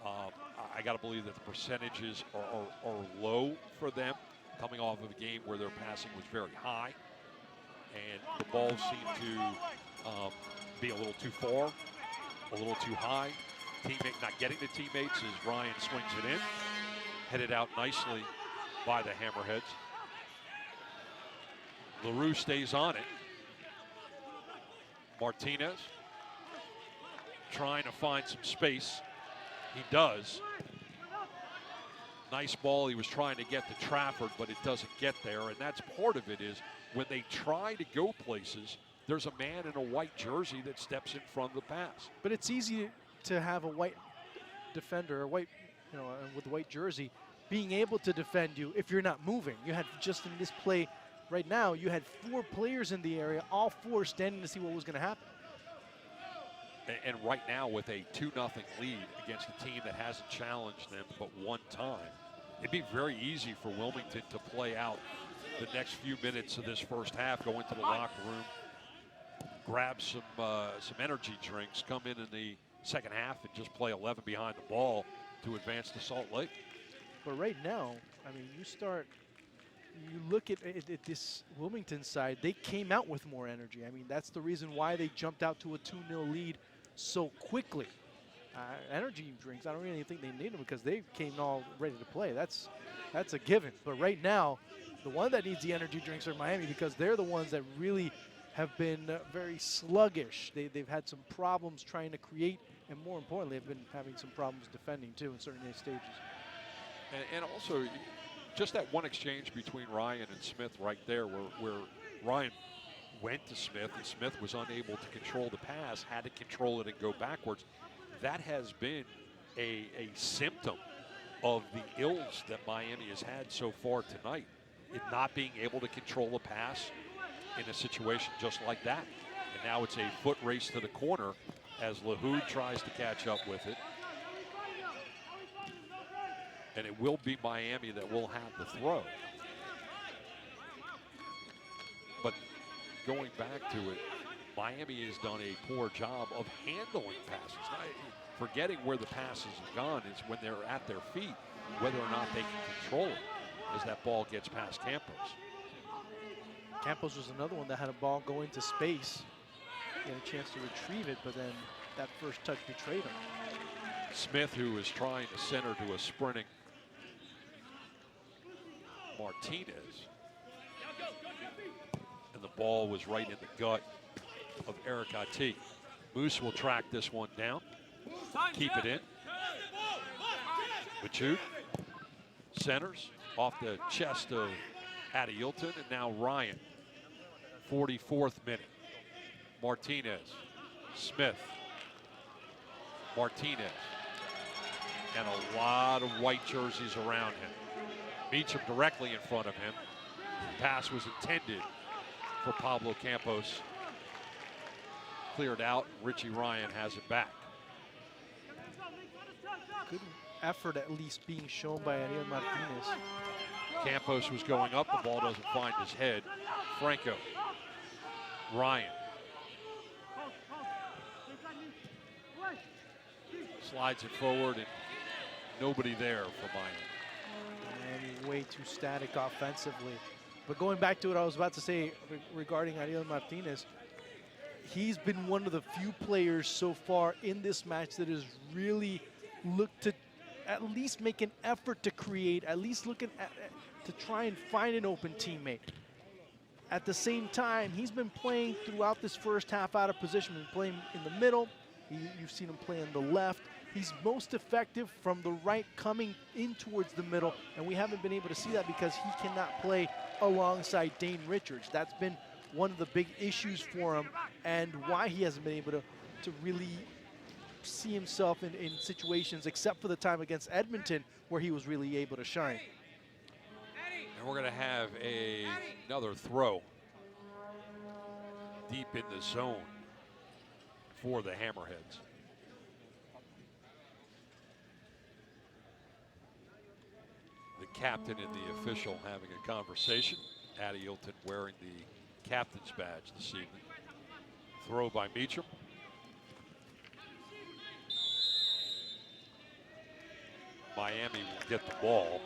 I got to believe that the percentages are low for them, coming off of a game where their passing was very high. And the balls seem to be a little too far, a little too high. Teammate not getting the teammates as Ryan swings it in. Headed out nicely by the Hammerheads. LaRue stays on it. Martinez trying to find some space. He does. Nice ball. He was trying to get to Trafford, but it doesn't get there. And that's part of it is when they try to go places, there's a man in a white jersey that steps in front of the pass. But it's easy to have a white defender, a white, with a white jersey, being able to defend you if you're not moving. You had just in this play right now, you had 4 players in the area, all 4 standing to see what was going to happen. And right now with a 2-0 lead against a team that hasn't challenged them but one time, it'd be very easy for Wilmington to play out the next few minutes of this first half, go into the locker room, grab some energy drinks, come in the second half and just play 11 behind the ball to advance to Salt Lake. But right now, I mean, you look at this Wilmington side, they came out with more energy. I mean, that's the reason why they jumped out to a 2-0 lead so quickly. Energy drinks, I don't really think they need them because they came all ready to play. That's a given. But right now, the one that needs the energy drinks are Miami because they're the ones that really have been very sluggish. They've had some problems trying to create, and more importantly, have been having some problems defending too in certain stages. And also, just that one exchange between Ryan and Smith right there where Ryan went to Smith and Smith was unable to control the pass, had to control it and go backwards. That has been a symptom of the ills that Miami has had so far tonight, in not being able to control a pass in a situation just like that. And now it's a foot race to the corner as LaHood tries to catch up with it. And it will be Miami that will have the throw. But going back to it, Miami has done a poor job of handling passes. Now, forgetting where the passes have gone is when they're at their feet, whether or not they can control it as that ball gets past Campos. Campos was another one that had a ball go into space. He had a chance to retrieve it, but then that first touch betrayed him. Smith, who was trying to center to a sprinting Martinez. And the ball was right in the gut of Eric Ati. Moose will track this one down. Keep it in. Machut centers off the chest of Adielton, and now Ryan. 44th minute. Martinez. Smith. Martinez. And a lot of white jerseys around him. Meacham directly in front of him. The pass was intended for Pablo Campos. Cleared out. Richie Ryan has it back. Good effort at least being shown by Ariel Martinez. Campos was going up. The ball doesn't find his head. Franco. Ryan. Slides it forward and nobody there for Miami. And way too static offensively. But going back to what I was about to say regarding Ariel Martinez, he's been one of the few players so far in this match that has really looked to at least make an effort to create, at least looking to try and find an open teammate. At the same time, he's been playing throughout this first half out of position, been playing in the middle. You've seen him play on the left. He's most effective from the right coming in towards the middle, and we haven't been able to see that because he cannot play alongside Dane Richards. That's been one of the big issues for him and why he hasn't been able to really see himself in situations except for the time against Edmonton where he was really able to shine. we're going to have another throw deep in the zone for the Hammerheads. The captain and the official having a conversation. Addie Hilton wearing the captain's badge this evening. Throw by Meacham. Miami will get the ball,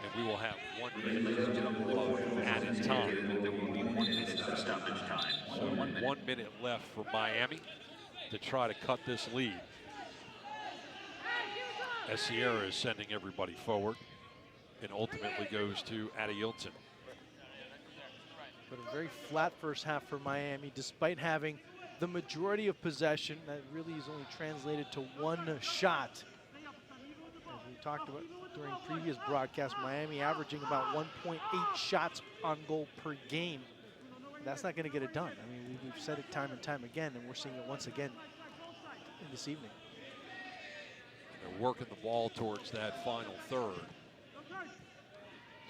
and we will have 1 minute of added time. There will be 1 minute of stoppage time. So 1 minute left for Miami to try to cut this lead. As Sierra is sending everybody forward, and ultimately goes to Addie Hilton. But a very flat first half for Miami, despite having the majority of possession. That really is only translated to 1 shot. As we talked about during previous broadcasts, Miami averaging about 1.8 shots on goal per game. That's not going to get it done. I mean, we've said it time and time again, and we're seeing it once again this evening. They're working the ball towards that final third.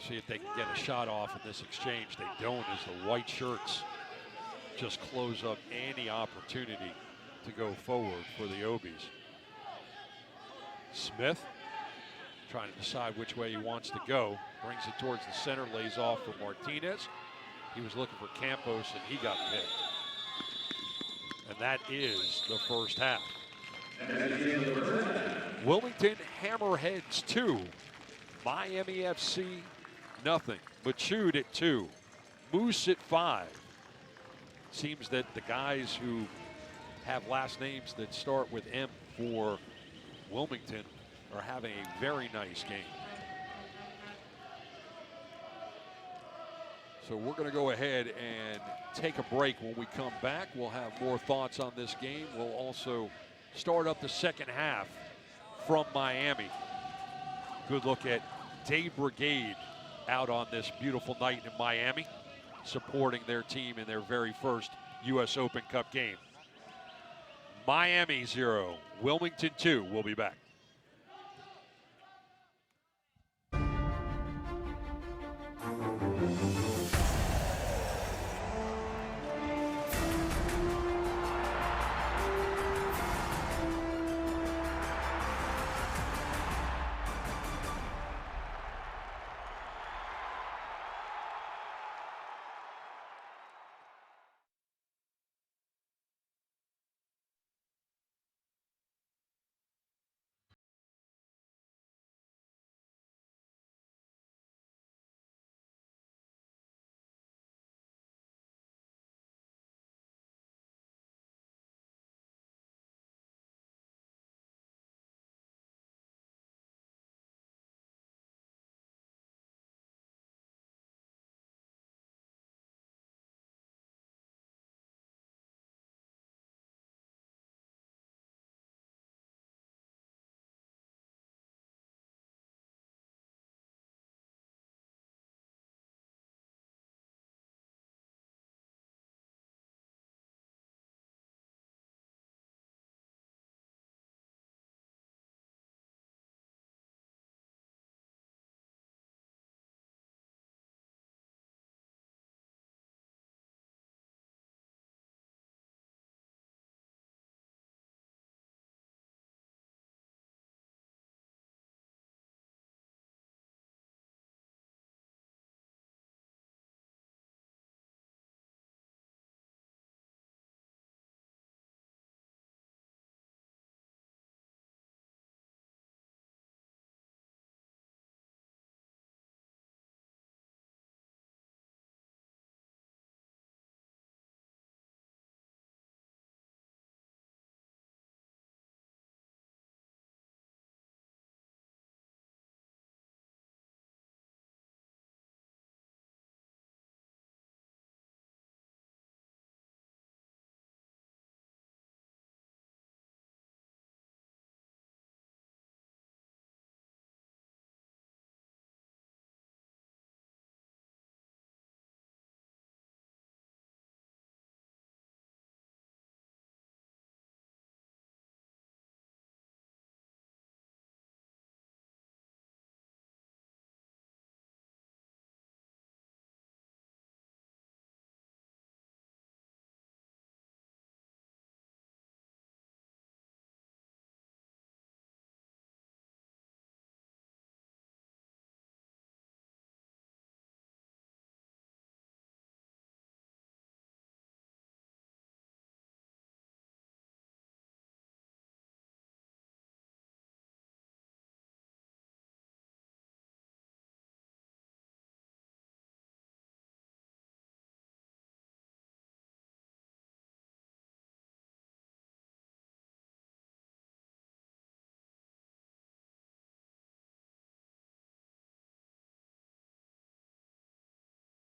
See if they can get a shot off in this exchange. They don't, as the white shirts just close up any opportunity to go forward for the Obies. Smith trying to decide which way he wants to go. Brings it towards the center, lays off for Martinez. He was looking for Campos, and he got picked. And that is the first half. Wilmington Hammerheads 2. Miami FC nothing. Machood at 2. Moose at 5. Seems that the guys who have last names that start with M for Wilmington are having a very nice game. So we're going to go ahead and take a break. When we come back, we'll have more thoughts on this game. We'll also start up the second half from Miami. Good look at Day Brigade out on this beautiful night in Miami, supporting their team in their very first U.S. Open Cup game. Miami 0, Wilmington 2. We'll be back.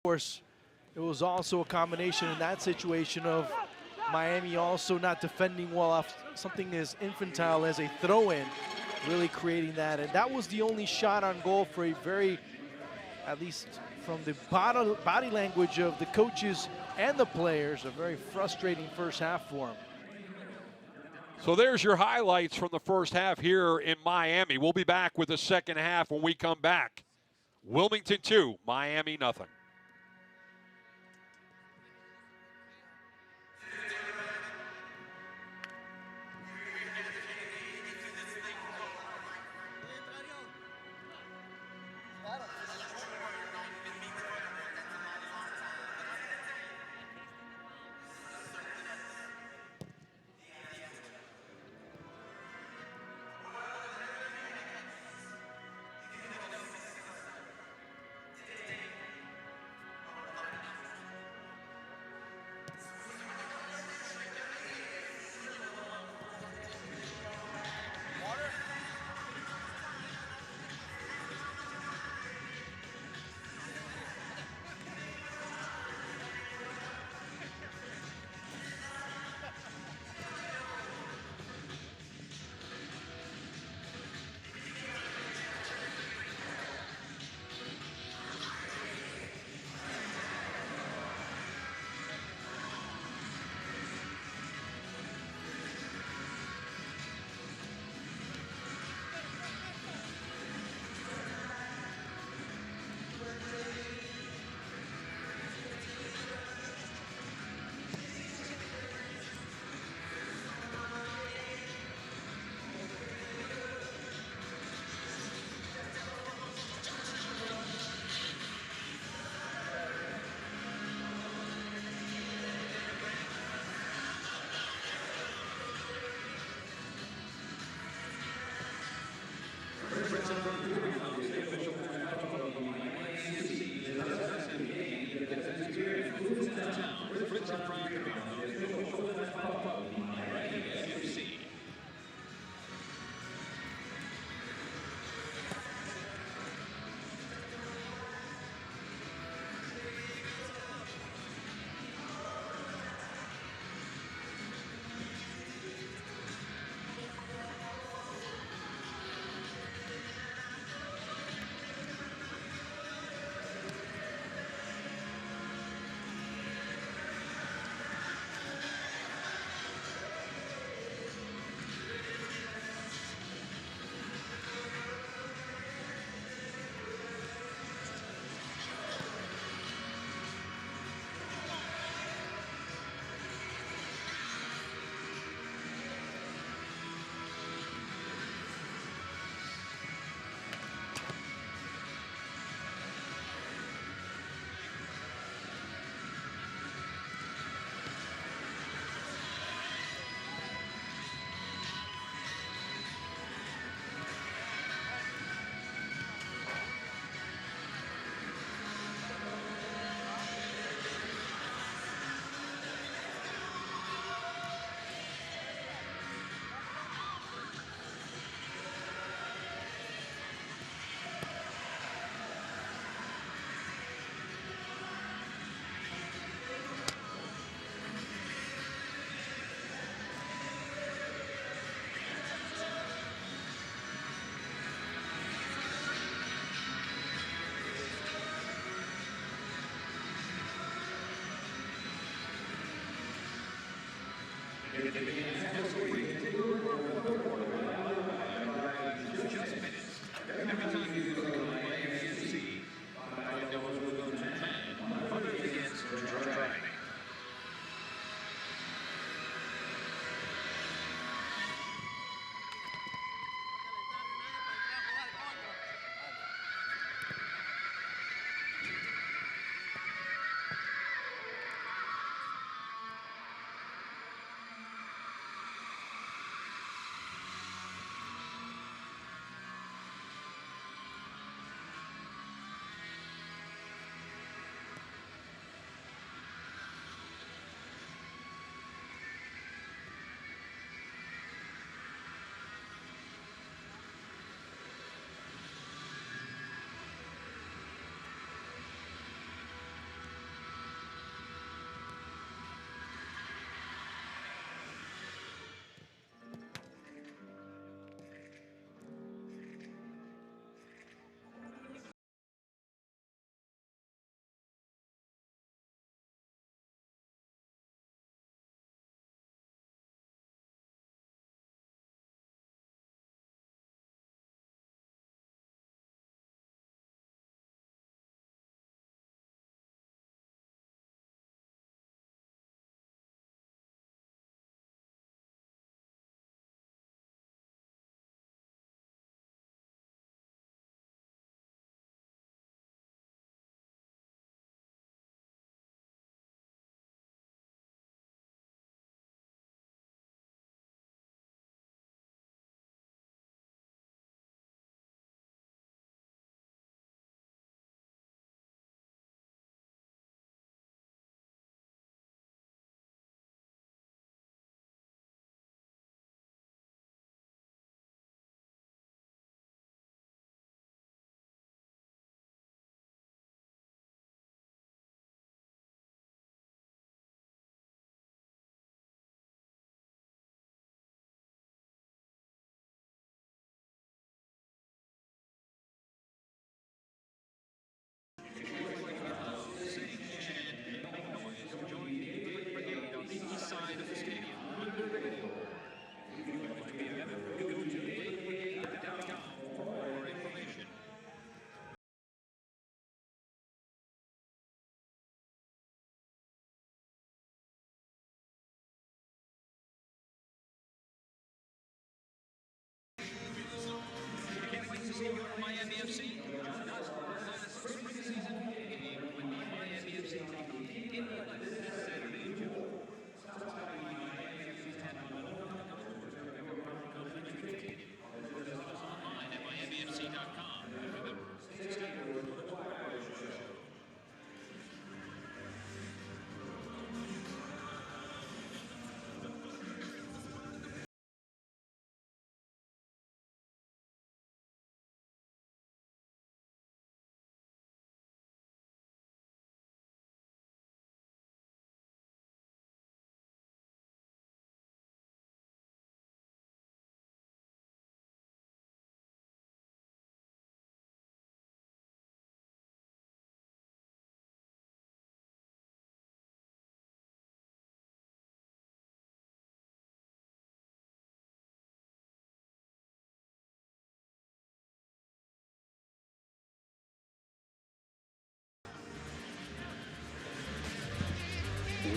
course, it was also a combination in that situation of Miami also not defending well off something as infantile as a throw-in, really creating that. And that was the only shot on goal for a very, at least from the body language of the coaches and the players, a very frustrating first half for them. So there's your highlights from the first half here in Miami. We'll be back with the second half when we come back. Wilmington 2, Miami nothing.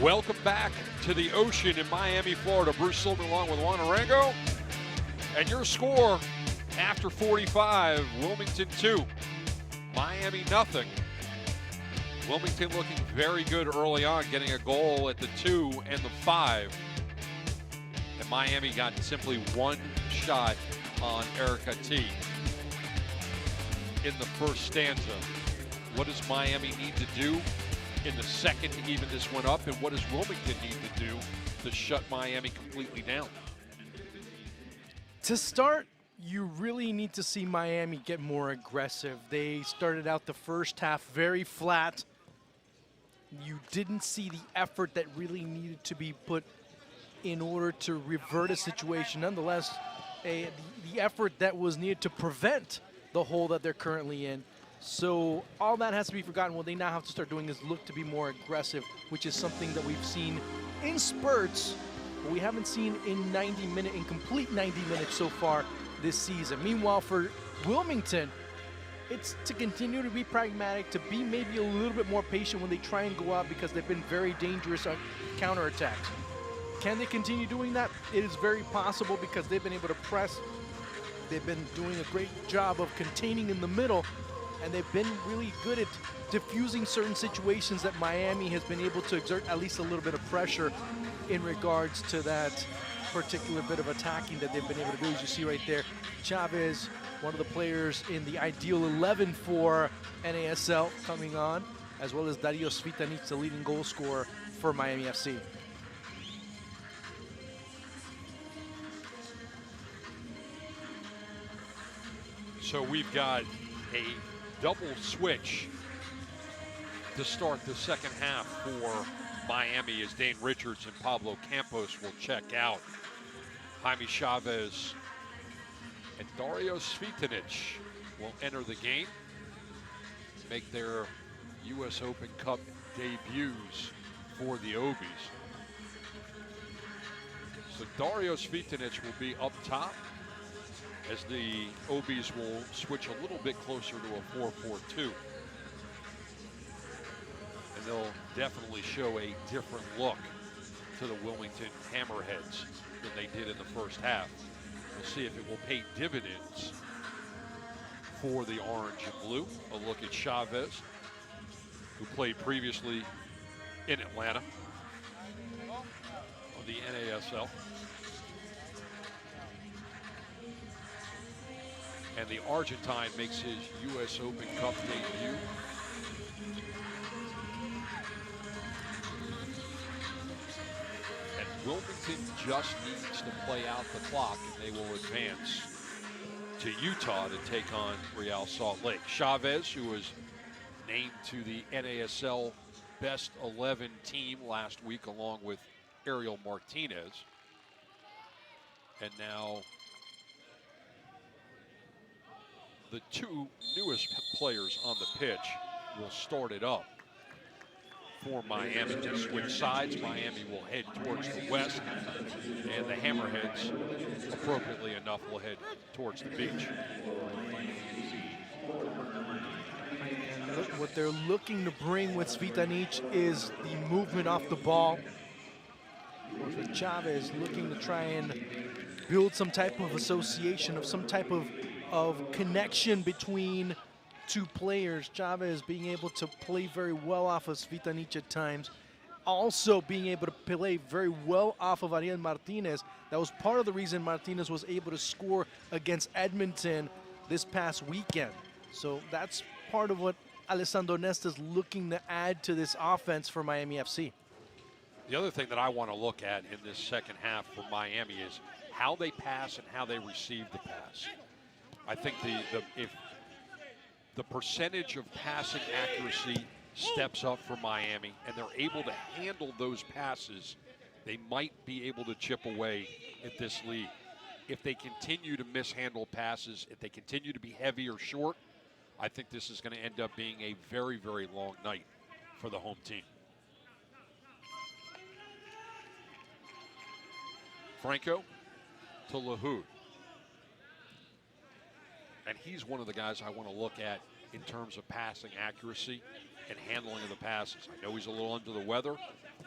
Welcome back to the Ocean in Miami, Florida. Bruce Silver along with Juan Arango. And your score after 45, Wilmington 2, Miami nothing. Wilmington looking very good early on, getting a goal at the 2 and the 5. And Miami got simply one shot on Erica T. in the first stanza. What does Miami need to do in the second to even this one up, and what does Wilmington need to do to shut Miami completely down? To start, you really need to see Miami get more aggressive. They started out the first half very flat. You didn't see the effort that really needed to be put in order to revert a situation. Nonetheless, the effort that was needed to prevent the hole that they're currently in. So all that has to be forgotten. What they now have to start doing is look to be more aggressive, which is something that we've seen in spurts, but we haven't seen in complete 90 minutes so far this season. Meanwhile, for Wilmington, it's to continue to be pragmatic, to be maybe a little bit more patient when they try and go out, because they've been very dangerous on counterattacks. Can they continue doing that? It is very possible, because they've been able to press. They've been doing a great job of containing in the middle, and they've been really good at diffusing certain situations that Miami has been able to exert at least a little bit of pressure in regards to that particular bit of attacking that they've been able to do. As you see right there, Chavez, one of the players in the ideal 11 for NASL, coming on, as well as Dario Svitanic, the leading goal scorer for Miami FC. So we've got a double switch to start the second half for Miami, as Dane Richards and Pablo Campos will check out. Jaime Chavez and Dario Svitanic will enter the game, make their U.S. Open Cup debuts for the Obies. So Dario Svitanic will be up top, as the Obies will switch a little bit closer to a 4-4-2. And they'll definitely show a different look to the Wilmington Hammerheads than they did in the first half. We'll see if it will pay dividends for the orange and blue. A look at Chavez, who played previously in Atlanta on the NASL. And the Argentine makes his U.S. Open Cup debut. And Wilmington just needs to play out the clock, and they will advance to Utah to take on Real Salt Lake. Chavez, who was named to the NASL Best 11 team last week, along with Ariel Martinez. And now the two newest players on the pitch will start it up for Miami to switch sides. Miami will head towards the west, and the Hammerheads, appropriately enough, will head towards the beach. And look, what they're looking to bring with Svitanic is the movement off the ball. With Chavez looking to try and build some type of association, of some type of connection between two players. Chavez being able to play very well off of Svitanic at times, also being able to play very well off of Ariel Martinez. That was part of the reason Martinez was able to score against Edmonton this past weekend. So that's part of what Alessandro Nesta's looking to add to this offense for Miami FC. The other thing that I want to look at in this second half for Miami is how they pass and how they receive the pass. I think if the percentage of passing accuracy steps up for Miami and they're able to handle those passes, they might be able to chip away at this lead. If they continue to mishandle passes, if they continue to be heavy or short, I think this is going to end up being a very, very long night for the home team. Franco to Lahoud. And he's one of the guys I want to look at in terms of passing accuracy and handling of the passes. I know he's a little under the weather,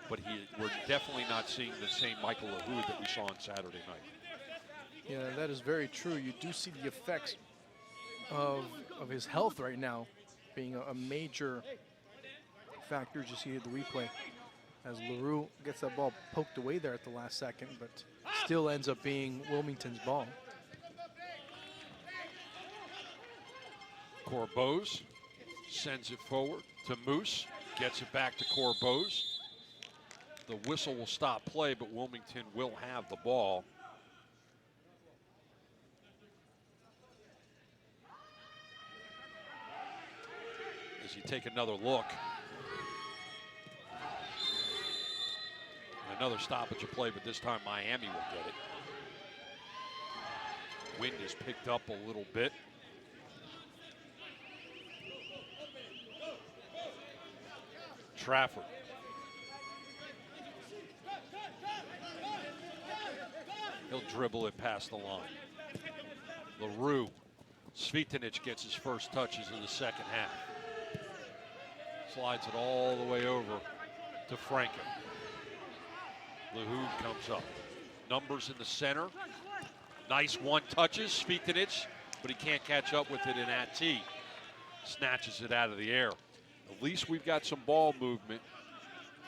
but we're definitely not seeing the same Michael LaHood that we saw on Saturday night. Yeah, that is very true. You do see the effects of his health right now being a major factor. Just see the replay as LaRue gets that ball poked away there at the last second, but still ends up being Wilmington's ball. Corbeau's sends it forward to Moose, gets it back to Corbeau's. The whistle will stop play, but Wilmington will have the ball. As you take another look, another stoppage of play, but this time Miami will get it. Wind is picked up a little bit. Trafford. He'll dribble it past the line. LaRue. Svitanic gets his first touches in the second half. Slides it all the way over to Franco. LaHood comes up. Numbers in the center. Nice one touches, Svitanic, but he can't catch up with it, and Ati snatches it out of the air. At least we've got some ball movement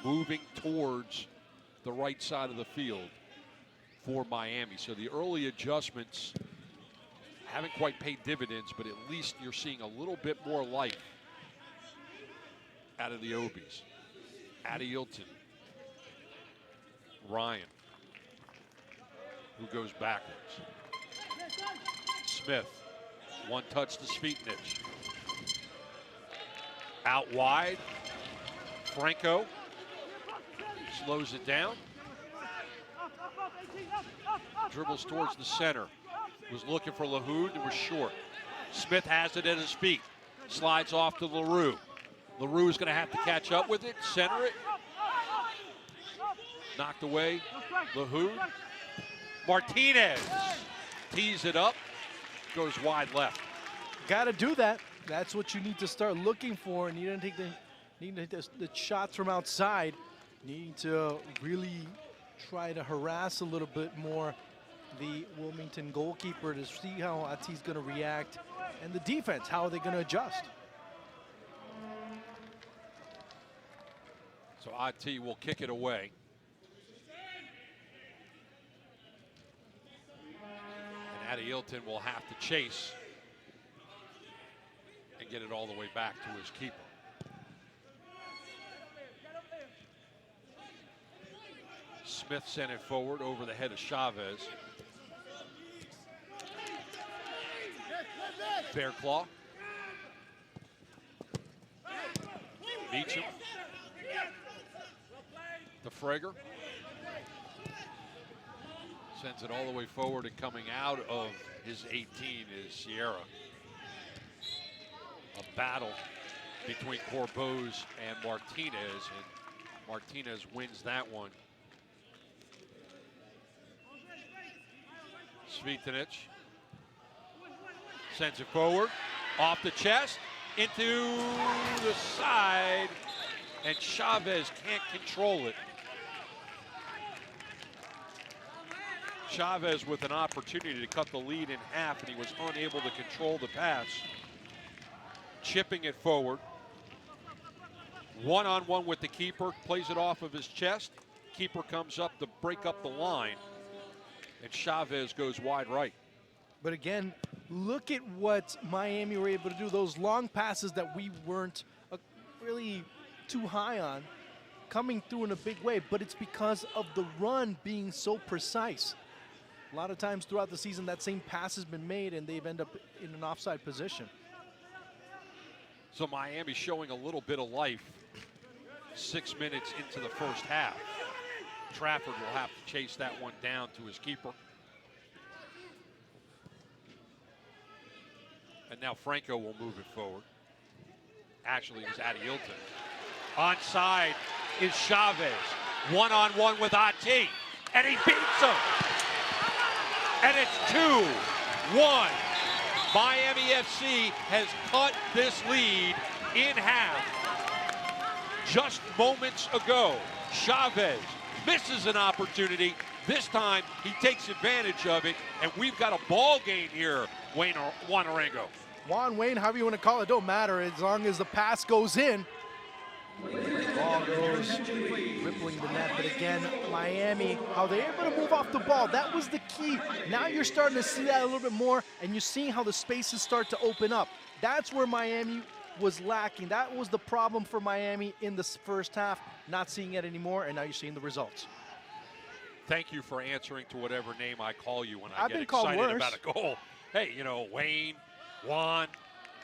moving towards the right side of the field for Miami. So the early adjustments haven't quite paid dividends, but at least you're seeing a little bit more life out of the Obies. Adeilton. Ryan, who goes backwards. Smith, one touch to Svitanic. Out wide, Franco slows it down. Dribbles towards the center. Was looking for LaHood and was short. Smith has it at his feet. Slides off to LaRue. LaRue is going to have to catch up with it, center it. Knocked away, LaHood. Martinez tees it up, goes wide left. Got to do that. That's what you need to start looking for. And you need to take the shots from outside. You need to really try to harass a little bit more the Wilmington goalkeeper to see how Ati's going to react, and the defense, how are they going to adjust. So Ati will kick it away. And Adeilton will have to chase and get it all the way back to his keeper. Smith sent it forward over the head of Chavez. Fairclough. Meacham. To Frager. Sends it all the way forward, and coming out of his 18 is Sierra. A battle between Corbeau's and Martinez, and Martinez wins that one. Svitanic sends it forward, off the chest, into the side, and Chavez can't control it. Chavez with an opportunity to cut the lead in half, and he was unable to control the pass. Chipping it forward. One-on-one with the keeper, plays it off of his chest. Keeper comes up to break up the line, and Chavez goes wide right. But again, look at what Miami were able to do. Those long passes that we weren't really too high on, coming through in a big way, but it's because of the run being so precise. A lot of times throughout the season, that same pass has been made, and they've ended up in an offside position. So Miami showing a little bit of life 6 minutes into the first half. Trafford will have to chase that one down to his keeper. And now Franco will move it forward. Actually, it's Adeilton. Onside is Chavez. One-on-one with Ati. And he beats him. And it's 2-1 Miami FC has cut this lead in half. Just moments ago, Chavez misses an opportunity. This time, he takes advantage of it, and we've got a ball game here, Juan Arango. Juan, Wayne, however you want to call it, don't matter as long as the pass goes in. Ball goes rippling the net, but again, Miami, how they're able to move off the ball, that was the key. Now you're starting to see that a little bit more, and you're seeing how the spaces start to open up. That's where Miami was lacking. That was the problem for Miami in the first half, not seeing it anymore, and now you're seeing the results. Thank you for answering to whatever name I call you when I've get been called excited worse. about a goal. Hey, you know, Wayne, Juan.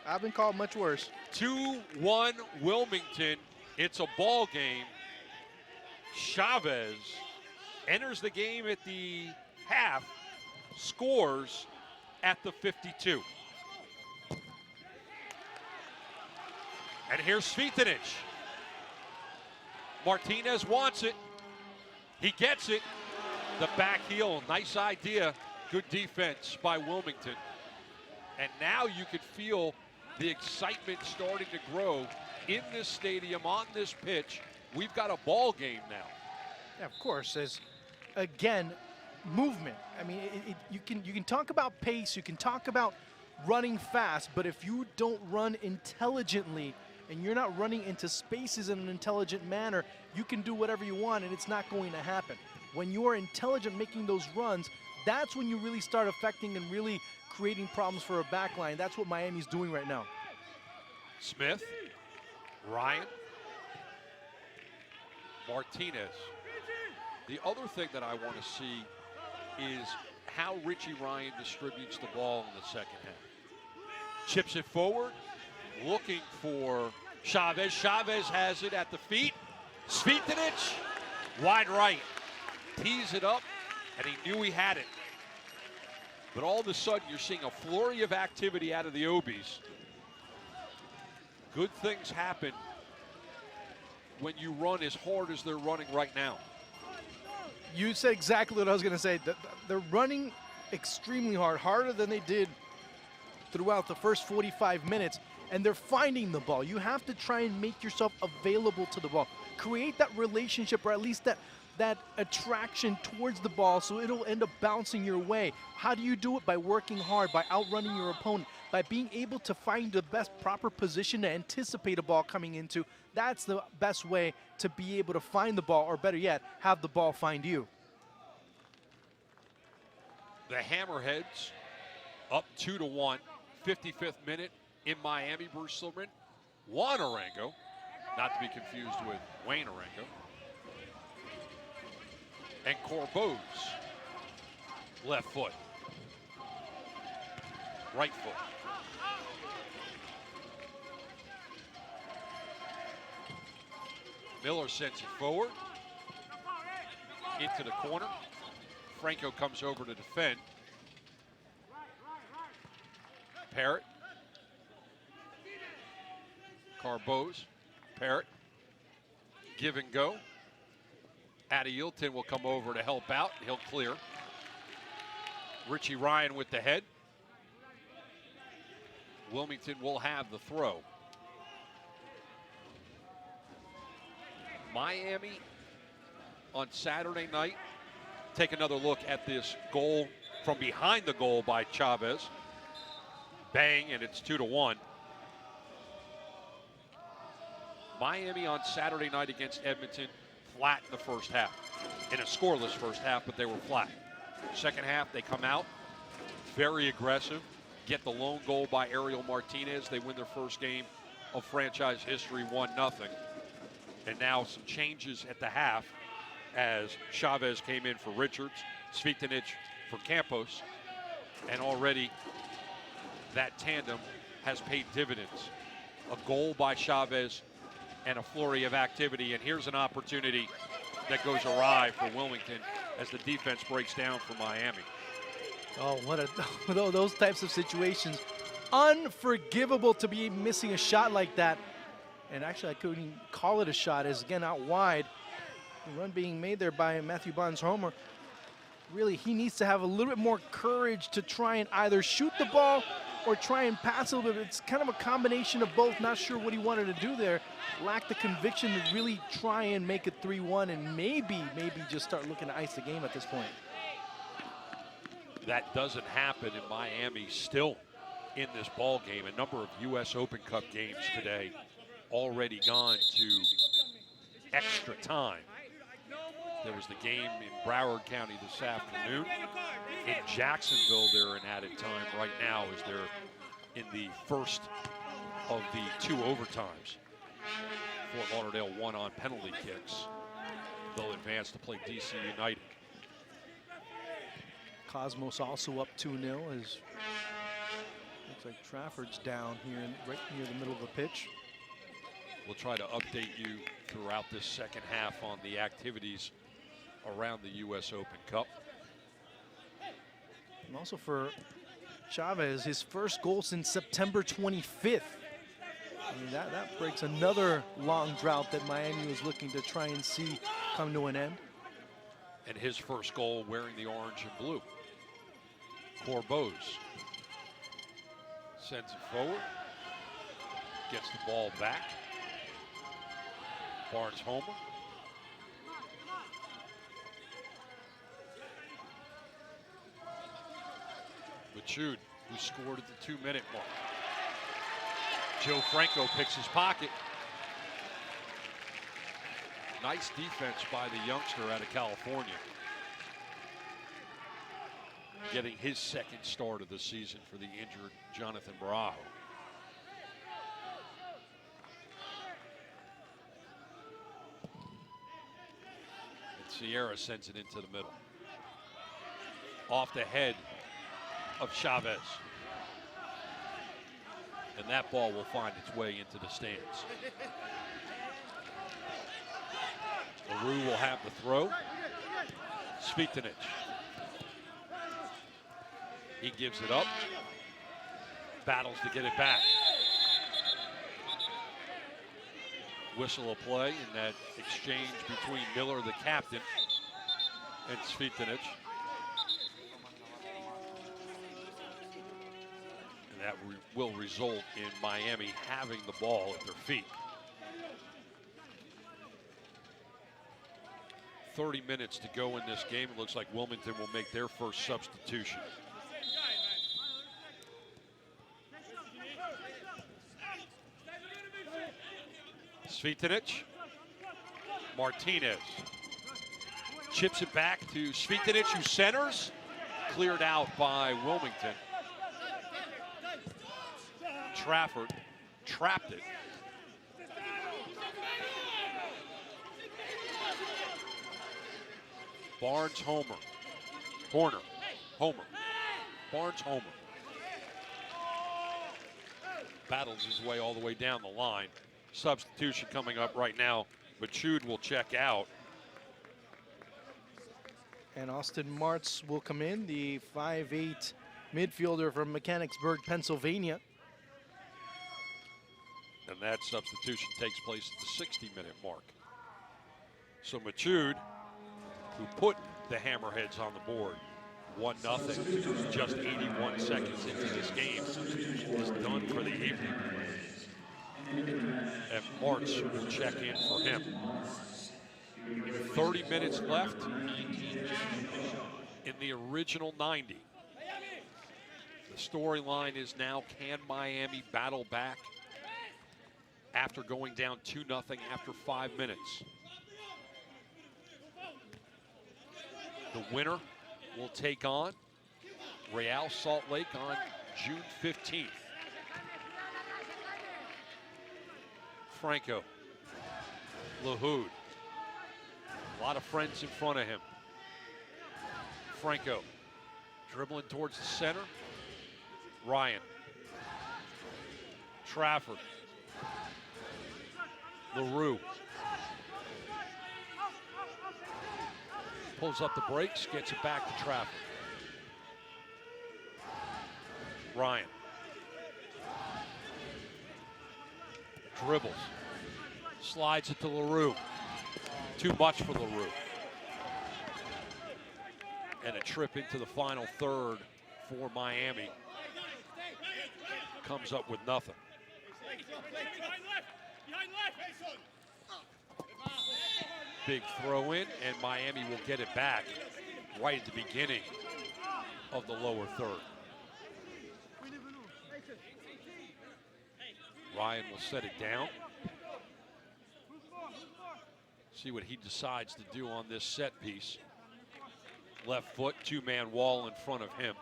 I've been called much worse. 2-1 Wilmington. It's a ball game. Chavez enters the game at the half, scores at the 52. And here's Svitanic. Martinez wants it. He gets it. The back heel, nice idea. Good defense by Wilmington. And now you could feel the excitement starting to grow in this stadium, on this pitch. We've got a ball game now. Yeah, of course, as again, movement. I mean, you can talk about pace, you can talk about running fast, but if you don't run intelligently and you're not running into spaces in an intelligent manner, you can do whatever you want and it's not going to happen. When you are intelligent making those runs, that's when you really start affecting and really creating problems for a back line. That's what Miami's doing right now. Smith, Ryan, Martinez. The other thing that I want to see is how Richie Ryan distributes the ball in the second half. Chips it forward, looking for Chavez. Chavez has it at the feet. Svitanic, wide right. Tees it up, and he knew he had it. But all of a sudden, you're seeing a flurry of activity out of the Obies. Good things happen when you run as hard as they're running right now. You said exactly what I was going to say. They're running extremely hard, harder than they did throughout the first 45 minutes, and they're finding the ball. You have to try and make yourself available to the ball. Create that relationship, or at least that attraction towards the ball, so it'll end up bouncing your way. How do you do it? By working hard, by outrunning your opponent, by being able to find the best proper position to anticipate a ball coming into. That's the best way to be able to find the ball, or better yet, have the ball find you. The Hammerheads up 2-1, 55th minute in Miami. Bruce Silverman, Juan Arango, not to be confused with Wayne Arango, and Corbeau's left foot, right foot. Miller sends it forward into the corner. Franco comes over to defend. Parrott. Corbeau's. Parrott. Give and go. Adielton will come over to help out. He'll clear. Richie Ryan with the head. Wilmington will have the throw. Miami on Saturday night. Take another look at this goal from behind the goal by Chavez. Bang, and it's 2-1. Miami on Saturday night against Edmonton, flat in the first half. In a scoreless first half, but they were flat. Second half, they come out very aggressive, get the lone goal by Ariel Martinez. They win their first game of franchise history, 1-0. And now some changes at the half as Chavez came in for Richards, Svitanic for Campos, and already that tandem has paid dividends. A goal by Chavez and a flurry of activity, and here's an opportunity that goes awry for Wilmington as the defense breaks down for Miami. Oh, those types of situations. Unforgivable to be missing a shot like that. And actually, I couldn't even call it a shot, as again out wide. The run being made there by Matthew Bonds-Homer. really he needs to have a little bit more courage to try and either shoot the ball or try and pass a little bit. It's kind of a combination of both. Not sure what he wanted to do there. Lacked the conviction to really try and make it 3-1 and maybe just start looking to ice the game at this point. That doesn't happen in Miami still in this ball game. A number of U.S. Open Cup games today already gone to extra time. There was the game in Broward County this afternoon. In Jacksonville, they're in added time right now as they're in the first of the 2 overtimes. Fort Lauderdale won on penalty kicks. They'll advance to play DC United. Cosmos also up 2-0 as looks like Trafford's down here right near the middle of the pitch. We'll try to update you throughout this second half on the activities around the U.S. Open Cup. And also for Chavez, his first goal since September 25th. I mean, that breaks another long drought that Miami was looking to try and see come to an end. And his first goal wearing the orange and blue. Corbeau's sends it forward, gets the ball back. Barnes homer. Machude, who scored at the 2-minute mark. Joe Franco picks his pocket. Nice defense by the youngster out of California. Getting his second start of the season for the injured Jonathan Barajo. And Sierra sends it into the middle. Off the head of Chavez. And that ball will find its way into the stands. LaRue will have the throw. Svitanich. He gives it up. Battles to get it back. Whistle of play in that exchange between Miller, the captain, and Svitanich. And that will result in Miami having the ball at their feet. 30 minutes to go in this game. It looks like Wilmington will make their first substitution. Svitanich. Martinez chips it back to Svitanich, who centers. Cleared out by Wilmington. Trafford trapped it. Barnes homer. Corner. Homer. Barnes homer. Battles his way all the way down the line. Substitution coming up right now. Machude will check out. And Austin Martz will come in, the 5'8" midfielder from Mechanicsburg, Pennsylvania. And that substitution takes place at the 60-minute mark. So Machude, who put the Hammerheads on the board 1-0, just 81 seconds into this game, is done for the evening. And Martz will check in for him. 30 minutes left in the original 90. The storyline is now, can Miami battle back after going down 2-0 after 5 minutes? The winner will take on Real Salt Lake on June 15th. Franco, Lahoud, a lot of friends in front of him. Franco dribbling towards the center. Ryan, Trafford, LaRue. Pulls up the brakes, gets it back to Trafford. Ryan. Dribbles. Slides it to LaRue. Too much for LaRue. And a trip into the final third for Miami comes up with nothing. Big throw in, and Miami will get it back right at the beginning of the lower third. Ryan will set it down. See what he decides to do on this set piece. Left foot, two-man wall in front of him.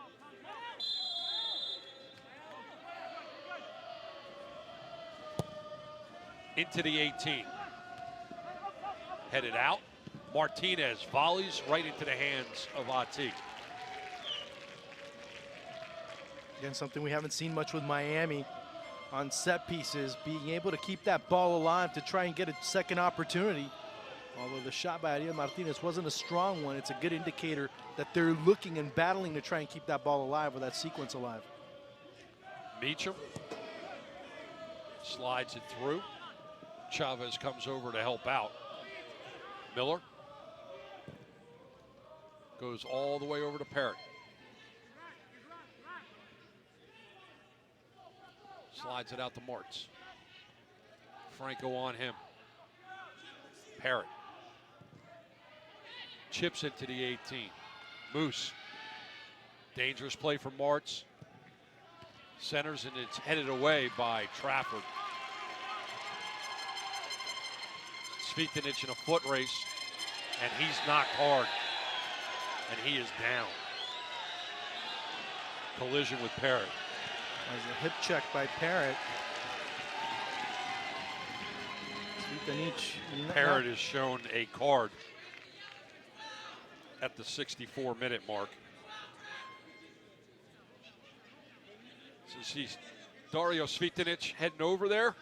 Into the 18. Headed out. Martinez volleys right into the hands of Atik. Again, something we haven't seen much with Miami on set pieces, being able to keep that ball alive to try and get a second opportunity. Although the shot by Ariel Martinez wasn't a strong one, it's a good indicator that they're looking and battling to try and keep that ball alive or that sequence alive. Meacham slides it through. Chavez comes over to help out. Miller goes all the way over to Parrott. Slides it out to Martz. Franco on him. Parrott chips into the 18. Moose. Dangerous play for Martz. Centers, and it's headed away by Trafford. Svitanich in a foot race, and he's knocked hard, and he is down. Collision with Parrott. As a hip check by Parrott. Svitanich. Parrott is shown a card at the 64-minute mark. So see Dario Svitanich heading over there.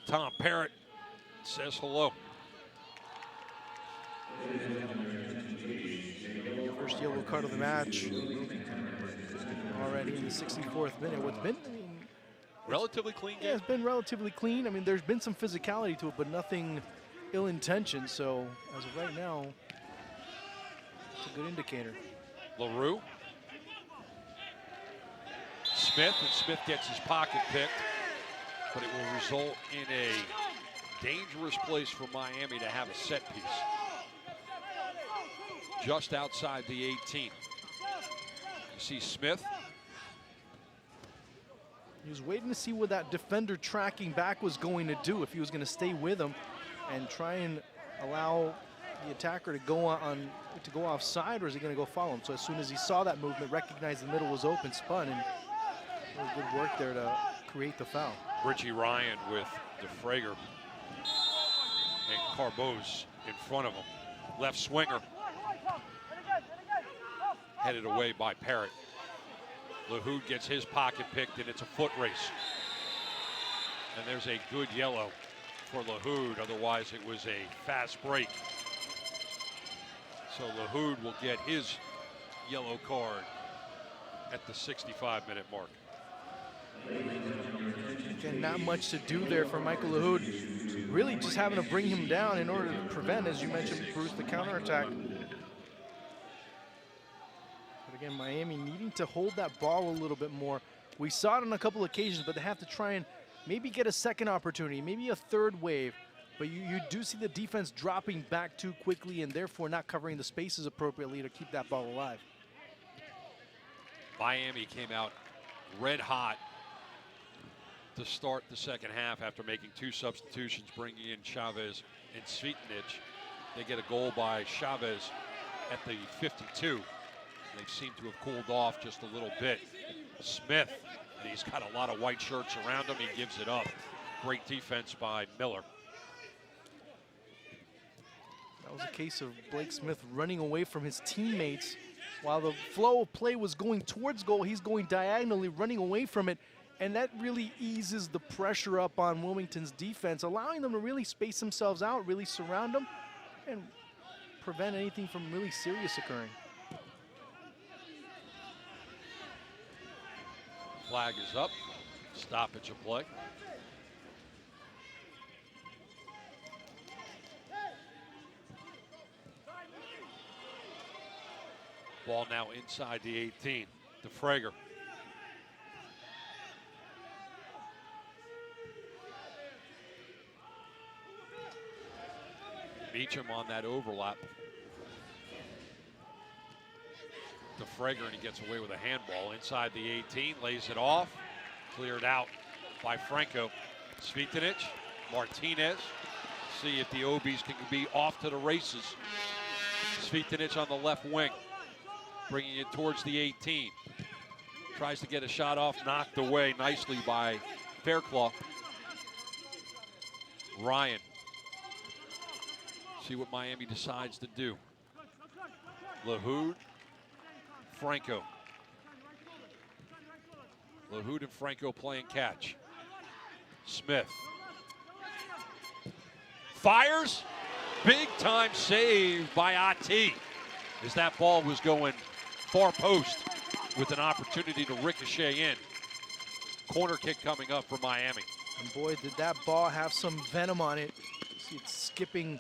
Tom Parrott says hello. First yellow card of the match already in the 64th minute. What's been Relatively clean game. Yeah, it's been relatively clean. I mean, there's been some physicality to it, but nothing ill-intentioned. So as of right now, it's a good indicator. LaRue. Smith, and Smith gets his pocket picked, but it will result in a dangerous place for Miami to have a set piece. Just outside the 18. You see Smith. He was waiting to see what that defender tracking back was going to do, if he was going to stay with him and try and allow the attacker to go offside, or is he going to go follow him? So as soon as he saw that movement, recognized the middle was open, spun, and it was good work there to create the foul. Richie Ryan with DeFrager and Carbose in front of him. Left swinger. Headed away by Parrott. LaHood gets his pocket picked, and it's a foot race. And there's a good yellow for LaHood, otherwise it was a fast break. So LaHood will get his yellow card at the 65-minute mark. Again, not much to do there for Michael LaHood. Really just having to bring him down in order to prevent, as you mentioned, Bruce, the counterattack. But again, Miami needing to hold that ball a little bit more. We saw it on a couple occasions, but they have to try and maybe get a second opportunity, maybe a third wave. But you do see the defense dropping back too quickly and therefore not covering the spaces appropriately to keep that ball alive. Miami came out red hot to start the second half after making two substitutions, bringing in Chavez and Svitanich. They get a goal by Chavez at the 52. They seem to have cooled off just a little bit. Smith, and he's got a lot of white shirts around him. He gives it up. Great defense by Miller. That was a case of Blake Smith running away from his teammates. While the flow of play was going towards goal, he's going diagonally, running away from it. And that really eases the pressure up on Wilmington's defense, allowing them to really space themselves out, really surround them, and prevent anything from really serious occurring. Flag is up. Stoppage of play. Ball now inside the 18 to Frager. Meacham on that overlap to Frager, and he gets away with a handball inside the 18, lays it off, cleared out by Franco. Svitinic, Martinez, see if the Obies can be off to the races. Svitinic on the left wing, bringing it towards the 18. Tries to get a shot off, knocked away nicely by Fairclough. Ryan. See what Miami decides to do. LaHood, Franco. LaHood and Franco playing catch. Smith. Fires. Big time save by Ati as that ball was going far post with an opportunity to ricochet in. Corner kick coming up for Miami. And boy, did that ball have some venom on it. See it skipping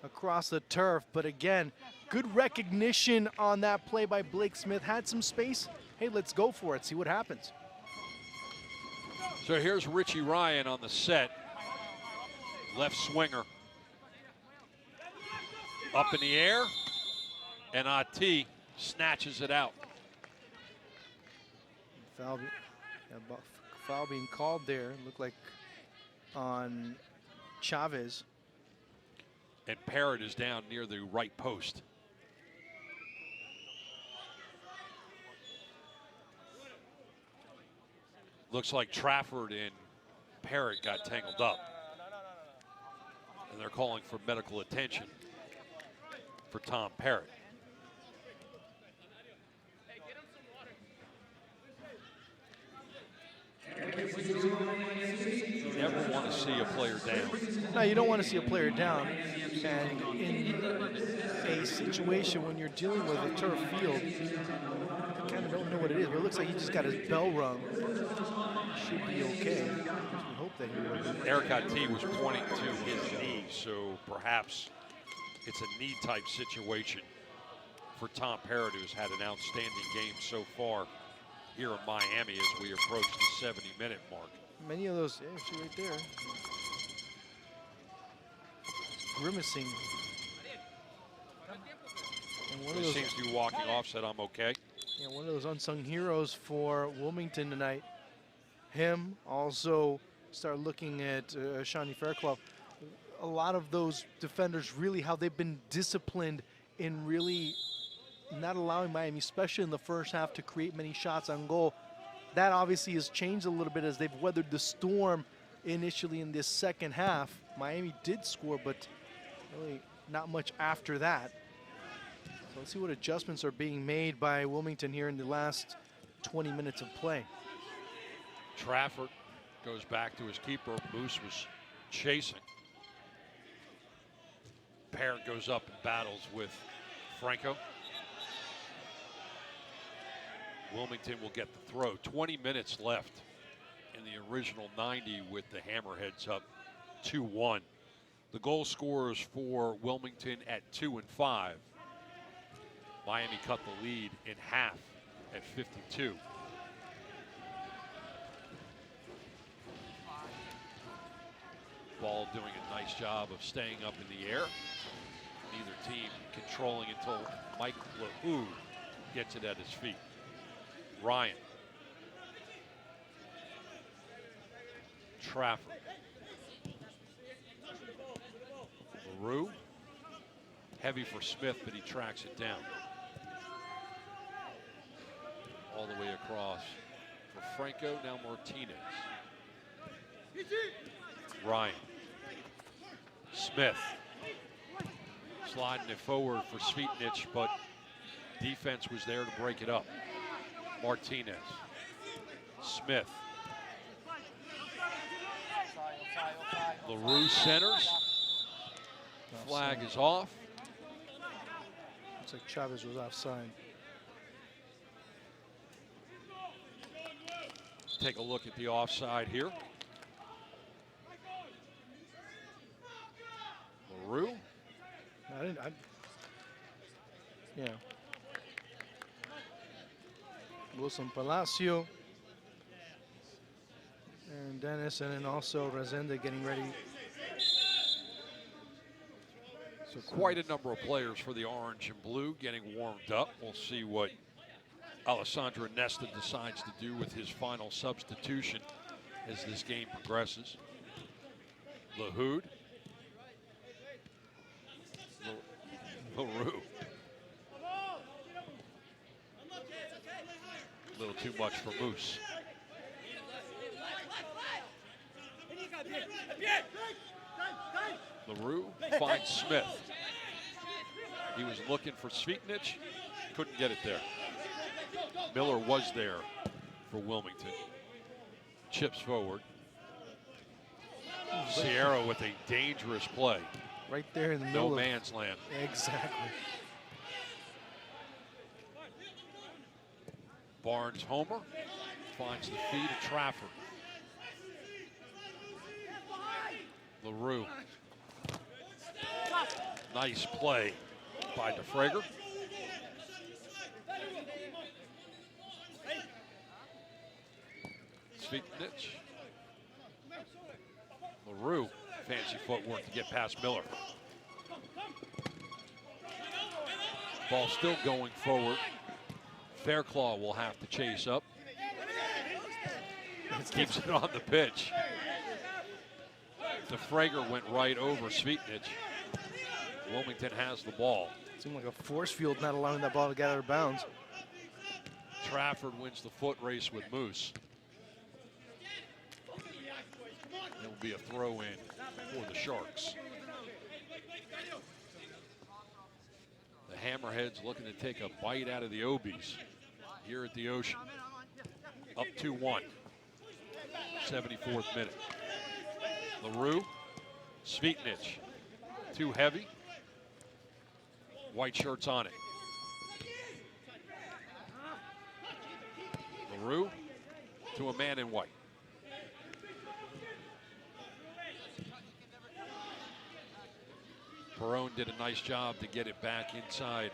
across the turf, but again, good recognition on that play by Blake Smith. Had some space. Hey, let's go for it, see what happens. So here's Richie Ryan on the set. Left swinger. Up in the air, and Ati snatches it out. Foul being called there, looked like on Chavez. And Parrott is down near the right post. Looks like Trafford and Parrott got tangled up. And they're calling for medical attention for Tom Parrott. You never want to see a player down. No, you don't want to see a player down. And in a situation when you're dealing with a turf field, you kind of don't know what it is, but it looks like he just got his bell rung. Should be okay. We hope that he will. Eric Ati was pointing to his knee, so perhaps it's a knee-type situation for Tom Parrott, who's had an outstanding game so far here in Miami as we approach the 70-minute mark. Many of those, yeah, see right there. Grimacing. And one of He those, seems to be walking off, said, I'm okay. yeah, one of those unsung heroes for Wilmington tonight. Him, also start looking at Shawnee Fairclough. A lot of those defenders, really how they've been disciplined in really not allowing Miami, especially in the first half, to create many shots on goal. That obviously has changed a little bit as they've weathered the storm initially in this second half. Miami did score, but really not much after that. So let's see what adjustments are being made by Wilmington here in the last 20 minutes of play. Trafford goes back to his keeper. Moose was chasing. Parrott goes up and battles with Franco. Wilmington will get the throw. 20 minutes left in the original 90 with the Hammerheads up 2-1. The goal scorers for Wilmington at 2 and 5. Miami cut the lead in half at 52. Ball doing a nice job of staying up in the air. Neither team controlling until Mike LaHood gets it at his feet. Ryan. Trafford. LaRue. Heavy for Smith, but he tracks it down. All the way across for Franco, now Martinez. Ryan. Smith. Sliding it forward for Svitinic, but defense was there to break it up. Martinez. Smith. LaRue centers. Flag is off. Looks like Chavez was offside. Take a look at the offside here. LaRue. Yeah. Wilson Palacio. And Dennis, and then also Resende getting ready. So quite a number of players for the orange and blue getting warmed up. We'll see what Alessandro Nesta decides to do with his final substitution as this game progresses. Lahoud. LaRue. A little too much for Moose. LaRue finds Smith. He was looking for Sviknic, couldn't get it there. Miller was there for Wilmington. Chips forward. Sierra with a dangerous play. Right there in the middle. No man's land. Exactly. Barnes Homer finds the feed of Trafford. LaRue. Nice play by DeFrager. Sviknic. LaRue, fancy footwork to get past Miller. Ball still going forward. Fairclaw will have to chase up. Keeps it on the pitch. DeFrager went right over Sviknic. Wilmington has the ball. Seemed like a force field not allowing that ball to get out of bounds. Trafford wins the foot race with Moose. It will be a throw in for the Sharks. The Hammerheads looking to take a bite out of the Obies here at the Ocean. Up 2-1. 74th minute. LaRue, Sviknic, too heavy. White shirts on it. LaRue to a man in white. Perone did a nice job to get it back inside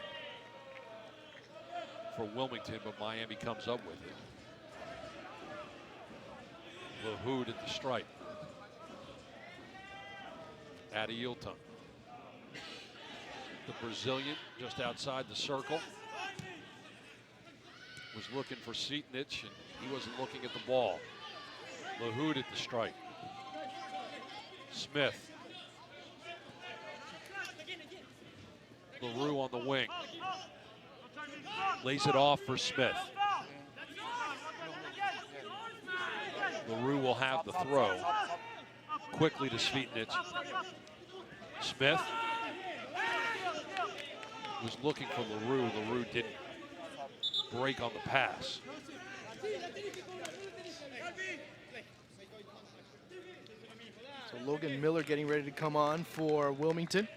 for Wilmington, but Miami comes up with it. Lahoud at the stripe. Adielton. The Brazilian just outside the circle. Was looking for Sviknic, and he wasn't looking at the ball. Lahoud at the stripe. Smith. LaRue on the wing. Lays it off for Smith. LaRue will have the throw. Quickly to Sviknic. Smith was looking for LaRue. LaRue didn't break on the pass. So Logan Miller getting ready to come on for Wilmington.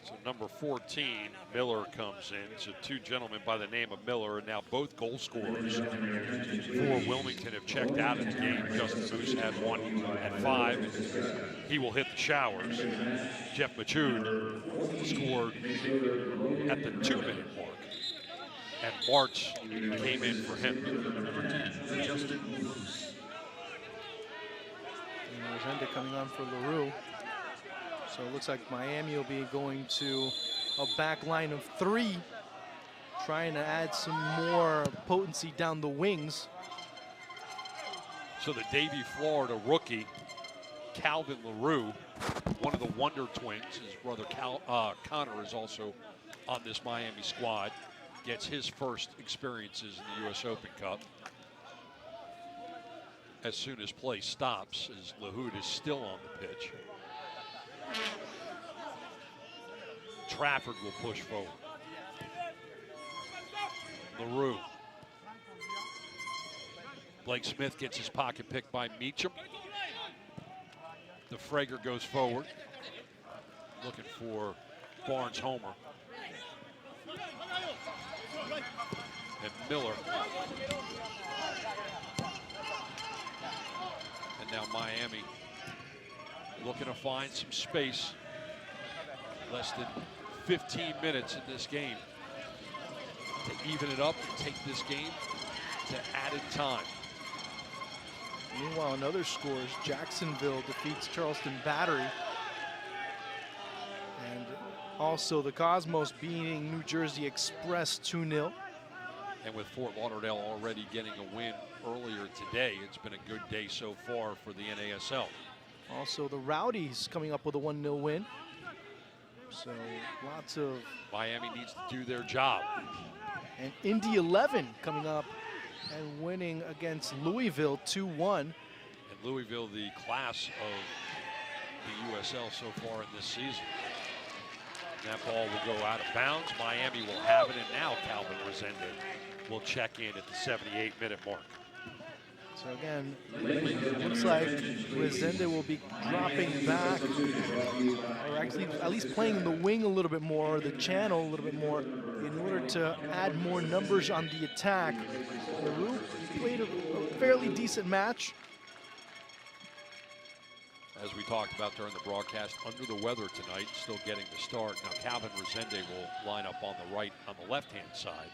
So number 14, Miller comes in. So two gentlemen by the name of Miller are now both goal scorers for Wilmington have checked out of the game. Justin Moose had one at 5. He will hit the showers. Jeff Machoud scored at the 2-minute mark. And March came in for him. And Resende coming on for LaRue. So it looks like Miami will be going to a back line of 3, trying to add some more potency down the wings. So the Davie, Florida rookie, Calvin LaRue, one of the Wonder Twins, his brother Connor is also on this Miami squad, gets his first experiences in the U.S. Open Cup. As soon as play stops, as Lahoud is still on the pitch. Trafford will push forward. LaRue. Blake Smith gets his pocket picked by Meacham. DeFrager goes forward, looking for Barnes Homer. And Miller. And now Miami looking to find some space. Less than 15 minutes in this game to even it up and take this game to added time. Meanwhile, in other scores, Jacksonville defeats Charleston Battery. And also the Cosmos beating New Jersey Express 2-0. And with Fort Lauderdale already getting a win earlier today, it's been a good day so far for the NASL. Also the Rowdies coming up with a 1-0 win. So lots of... Miami needs to do their job. And Indy 11 coming up and winning against Louisville 2-1. And Louisville, the class of the USL so far in this season. That ball will go out of bounds. Miami will have it, and now Calvin Resende will check in at the 78-minute mark. So again, it looks like Resende will be dropping back, or actually at least playing the wing a little bit more, or the channel a little bit more, in order to add more numbers on the attack. Leroux played a fairly decent match. As we talked about during the broadcast, under the weather tonight, still getting the start. Now Calvin Resende will line up on the right, on the left-hand side.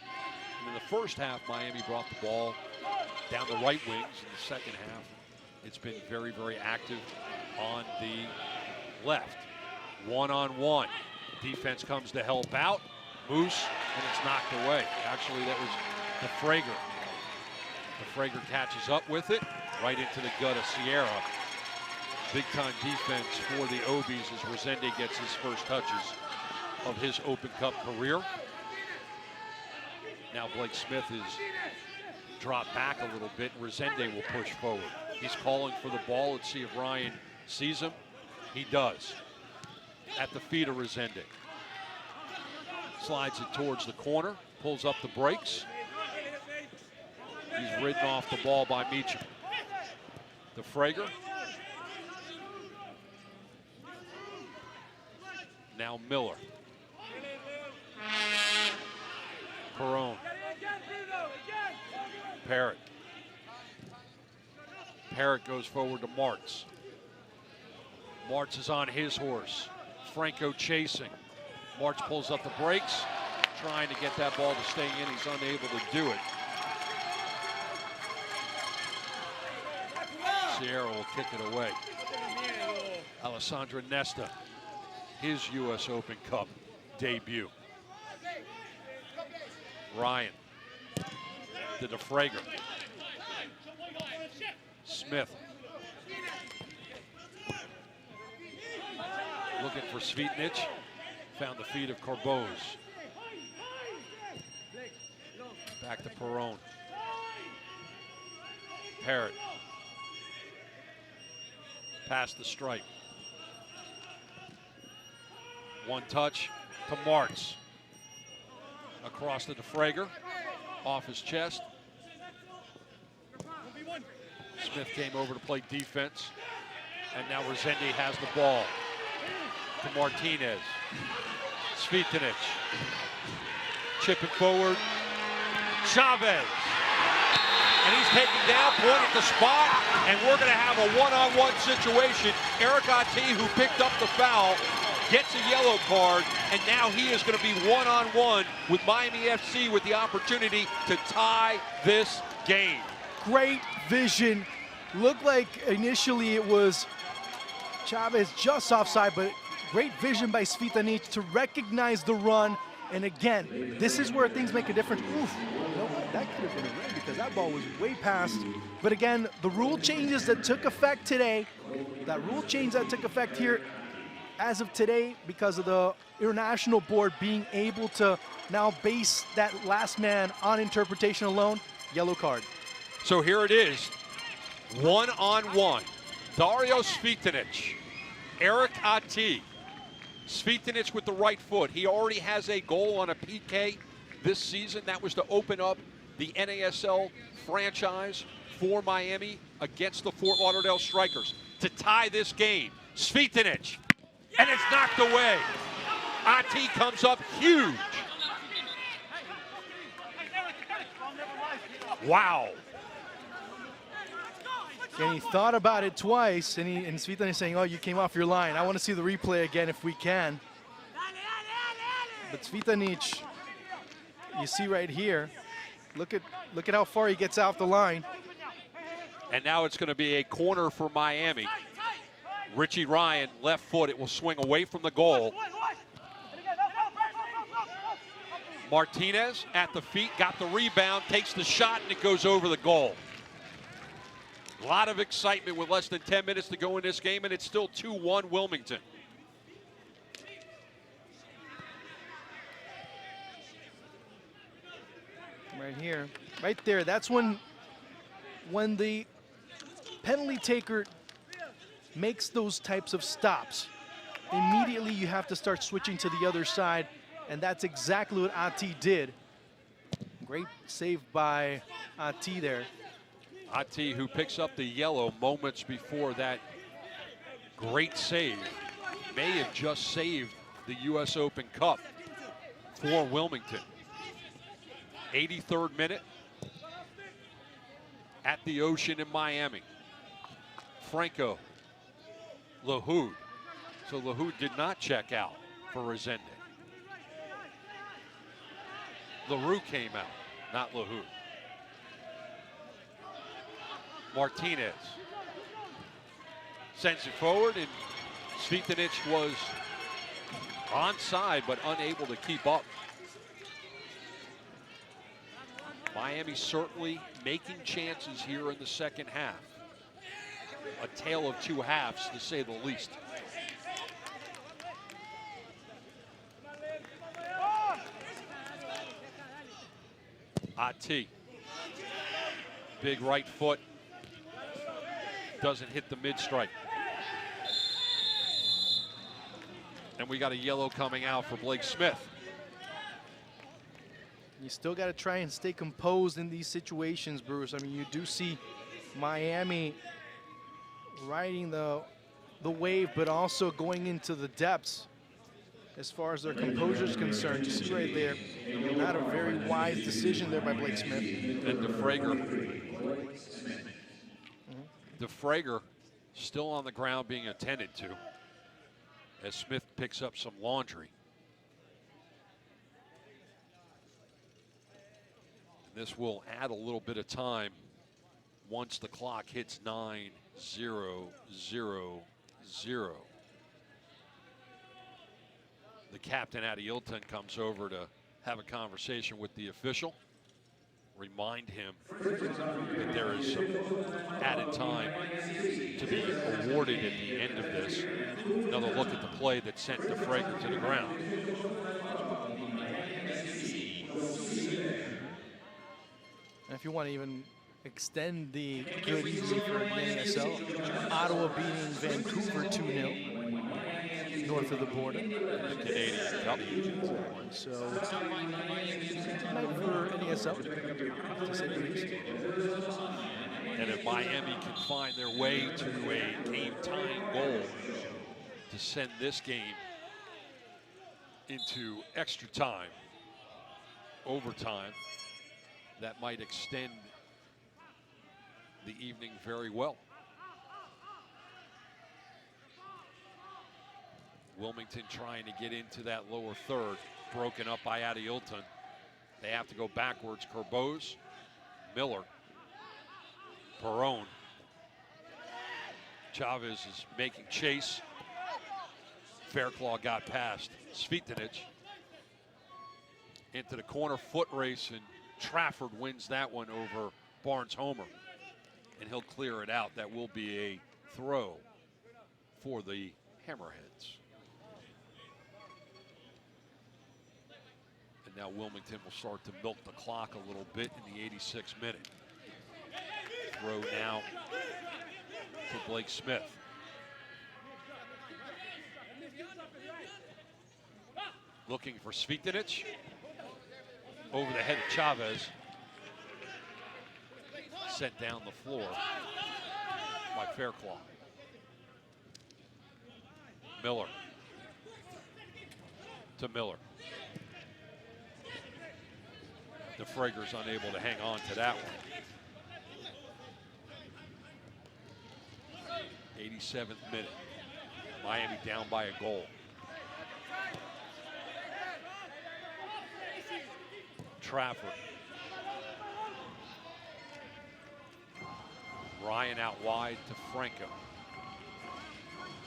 And in the first half, Miami brought the ball down the right wings. In the second half, it's been very, very active on the left. One-on-one. Defense comes to help out. Moose, and it's knocked away. Actually, that was DeFrager. DeFrager catches up with it, right into the gut of Sierra. Big-time defense for the Obies as Resende gets his first touches of his Open Cup career. Now Blake Smith is dropped back a little bit, and Resende will push forward. He's calling for the ball. Let's see if Ryan sees him. He does. At the feet of Resende. Slides it towards the corner, pulls up the brakes. He's ridden off the ball by Meacham. DeFrager. Now Miller. Perone. Parrott. Parrott goes forward to Martz. Martz is on his horse. Franco chasing. Martz pulls up the brakes, trying to get that ball to stay in. He's unable to do it. Sierra will kick it away. Alessandro Nesta, his U.S. Open Cup debut. Ryan to DeFrager. Smith. Looking for Svitnich. Found the feet of Corboz. Back to Perone. Parrott. Past the stripe. One touch to Martz. Across to DeFrager. Off his chest. Smith came over to play defense. And now Resende has the ball. To Martinez. Svitnich. Chipping forward. Chavez. And he's taken down, point at the spot, and we're going to have a one-on-one situation. Eric Ati, who picked up the foul, gets a yellow card, and now he is going to be one-on-one with Miami FC with the opportunity to tie this game. Great vision. Looked like initially it was Chavez just offside, but great vision by Svitnich to recognize the run. And again, this is where things make a difference. Oof, no, that could have been a red because that ball was way past. But again, the rule changes that took effect today, that rule change that took effect here as of today because of the international board being able to now base that last man on interpretation alone, yellow card. So here it is, one-on-one. Dario Svitnich, Eric Ati. Svitnich with the right foot. He already has a goal on a PK this season. That was to open up the NASL franchise for Miami against the Fort Lauderdale Strikers to tie this game. Svitnich, and it's knocked away. Ati comes up huge. Wow. And he thought about it twice, and Svitnich saying, oh, you came off your line. I want to see the replay again if we can. But Svitnich, you see right here, Look at how far he gets off the line. And now it's going to be a corner for Miami. Richie Ryan, left foot. It will swing away from the goal. Martinez at the feet, got the rebound, takes the shot, and it goes over the goal. A lot of excitement with less than 10 minutes to go in this game, and it's still 2-1 Wilmington. Right here, right there. That's when the penalty taker makes those types of stops. Immediately you have to start switching to the other side, and that's exactly what Ati did. Great save by Ati there. Ati, who picks up the yellow moments before that great save, may have just saved the U.S. Open Cup for Wilmington. 83rd minute at the Ocean in Miami. Franco, Lahoud. So Lahoud did not check out for Resende. LaRue came out, not Lahoud. Martinez sends it forward, and Svitanic was onside but unable to keep up. Miami certainly making chances here in the second half. A tale of two halves, to say the least. Ati, big right foot, doesn't hit the mid-strike. And we got a yellow coming out for Blake Smith. You still got to try and stay composed in these situations, Bruce. I mean, you do see Miami riding the wave, but also going into the depths as far as their composure is concerned. You see right there, not a very wise decision there by Blake Smith. And DeFrager still on the ground being attended to as Smith picks up some laundry. This will add a little bit of time once the clock hits 9-0-0-0. The captain, Adeilton, comes over to have a conversation with the official, remind him that there is some added time to be awarded at the end of this. Another look at the play that sent DeFrager to the ground. And if you want to even extend the good evening for the NASL, Ottawa beating Vancouver 2-0 north of the border. The Canadian Cup. So, tonight for NASL, to say the least. And if Miami can find their way to a game-tying goal to send this game into extra time, overtime, that might extend the evening very well. Wilmington trying to get into that lower third, broken up by Adeilton. They have to go backwards. Corboz, Miller, Perron. Chavez is making chase. Fairclaw got past Svitanic. Into the corner, foot race, and Trafford wins that one over Barnes-Homer. And he'll clear it out. That will be a throw for the Hammerheads. And now Wilmington will start to milk the clock a little bit in the 86th minute. Throw now for Blake Smith. Looking for Svitanic. Over the head of Chavez. Sent down the floor by Fairclaw. Miller. To Miller. DeFrager's unable to hang on to that one. 87th minute. Miami down by a goal. Trafford. Ryan out wide to Franco.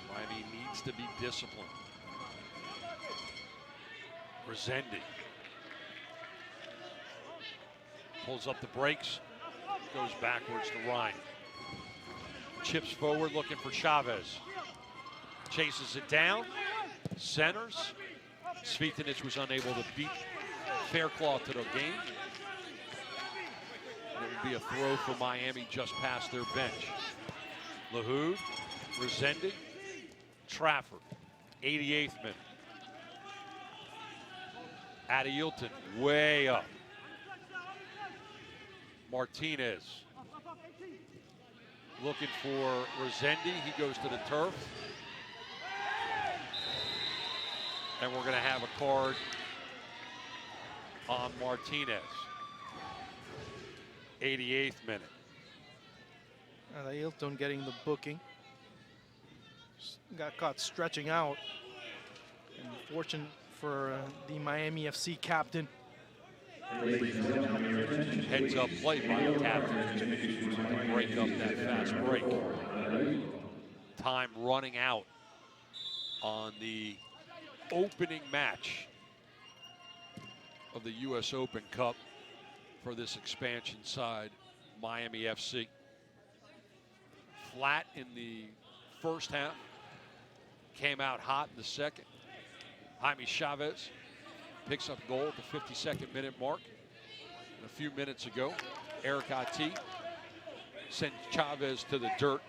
Miami needs to be disciplined. Rezendi pulls up the brakes, goes backwards to Ryan. Chips forward looking for Chavez. Chases it down, centers. Svitinic was unable to beat Faircloth to the game. It will be a throw for Miami just past their bench. Lahoud, Rezendi, Trafford, 88th minute. Adeilton way up. Martinez looking for Rezendi. He goes to the turf. And we're going to have a card on Martinez. 88th minute. Adeilton getting the booking. Got caught stretching out. And fortunate for the Miami FC captain. Heads up play by the captain to break up that fast break. Time running out on the opening match of the U.S. Open Cup for this expansion side, Miami FC. Flat in the first half, came out hot in the second. Jaime Chavez picks up goal at the 52nd minute mark. And a few minutes ago, Eric Ati sent Chavez to the dirt,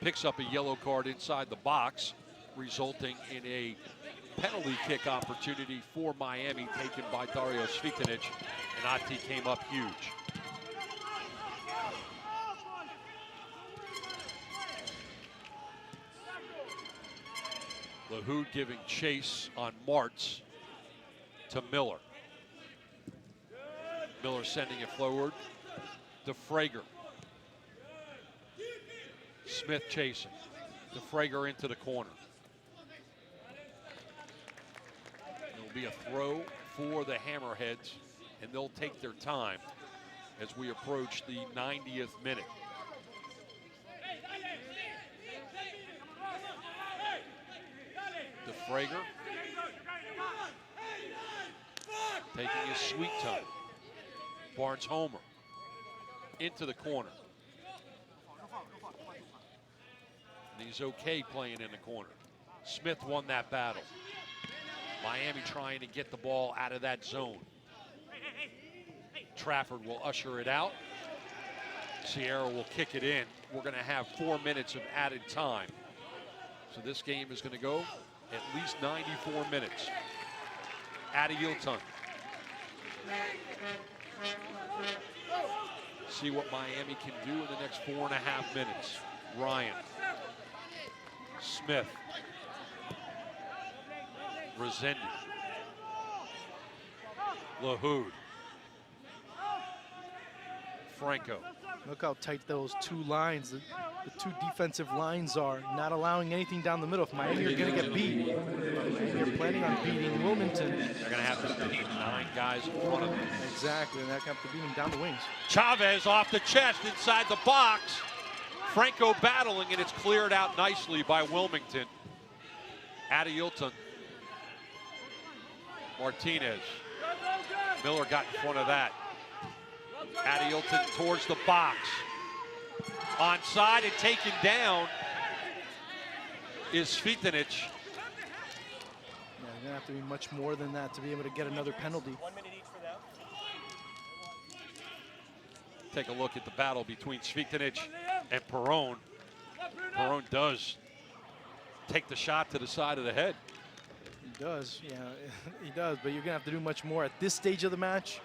picks up a yellow card inside the box, resulting in a penalty kick opportunity for Miami taken by Dario Svitinic, and Ati came up huge. Lahoud giving chase on Martz to Miller. Miller sending it forward to Frager. Smith chasing. To Frager into the corner. It will be a throw for the Hammerheads, and they'll take their time as we approach the 90th minute. To Frager. Taking his sweet time. Barnes Homer into the corner. And he's okay playing in the corner. Smith won that battle. Miami trying to get the ball out of that zone. Trafford will usher it out. Sierra will kick it in. We're going to have 4 minutes of added time. So this game is going to go at least 94 minutes. Adeilton. See what Miami can do in the next 4.5 minutes. Ryan. Smith. Rezendi. Lahoud. Franco. Look how tight those two lines, the two defensive lines are, not allowing anything down the middle. If Miami are going to get beat, they're planning on beating Wilmington. They're going to have to beat 9 guys in front of them. Exactly, and they're going to have to beat them down the wings. Chavez off the chest inside the box. Franco battling, and it's cleared out nicely by Wilmington. Adeilton. Martinez. Miller got in front of that. Adeilton towards the box. Onside and taken down is Svitinic. Yeah, you're going to have to be much more than that to be able to get another penalty. 1 minute each for them. Take a look at the battle between Svitinic and Perron. Perron does take the shot to the side of the head. He does, yeah, he does, but you're going to have to do much more at this stage of the match.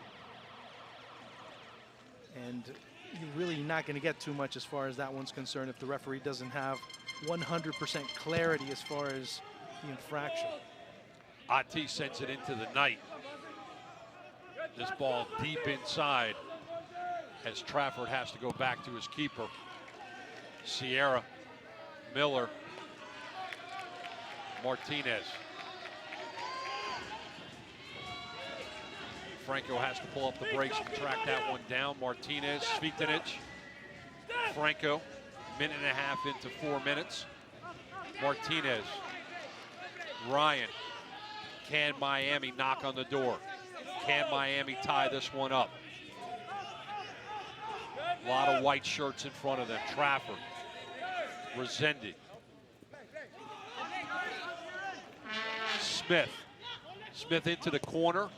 And you're really not going to get too much as far as that one's concerned if the referee doesn't have 100% clarity as far as the infraction. Ati sends it into the night. This ball deep inside as Trafford has to go back to his keeper. Sierra, Miller, Martinez. Franco has to pull up the brakes and track that one down. Martinez, Svitinic. Franco, minute and a half into 4 minutes. Martinez, Ryan. Can Miami knock on the door? Can Miami tie this one up? A lot of white shirts in front of them. Trafford, Resende, Smith. Smith into the corner,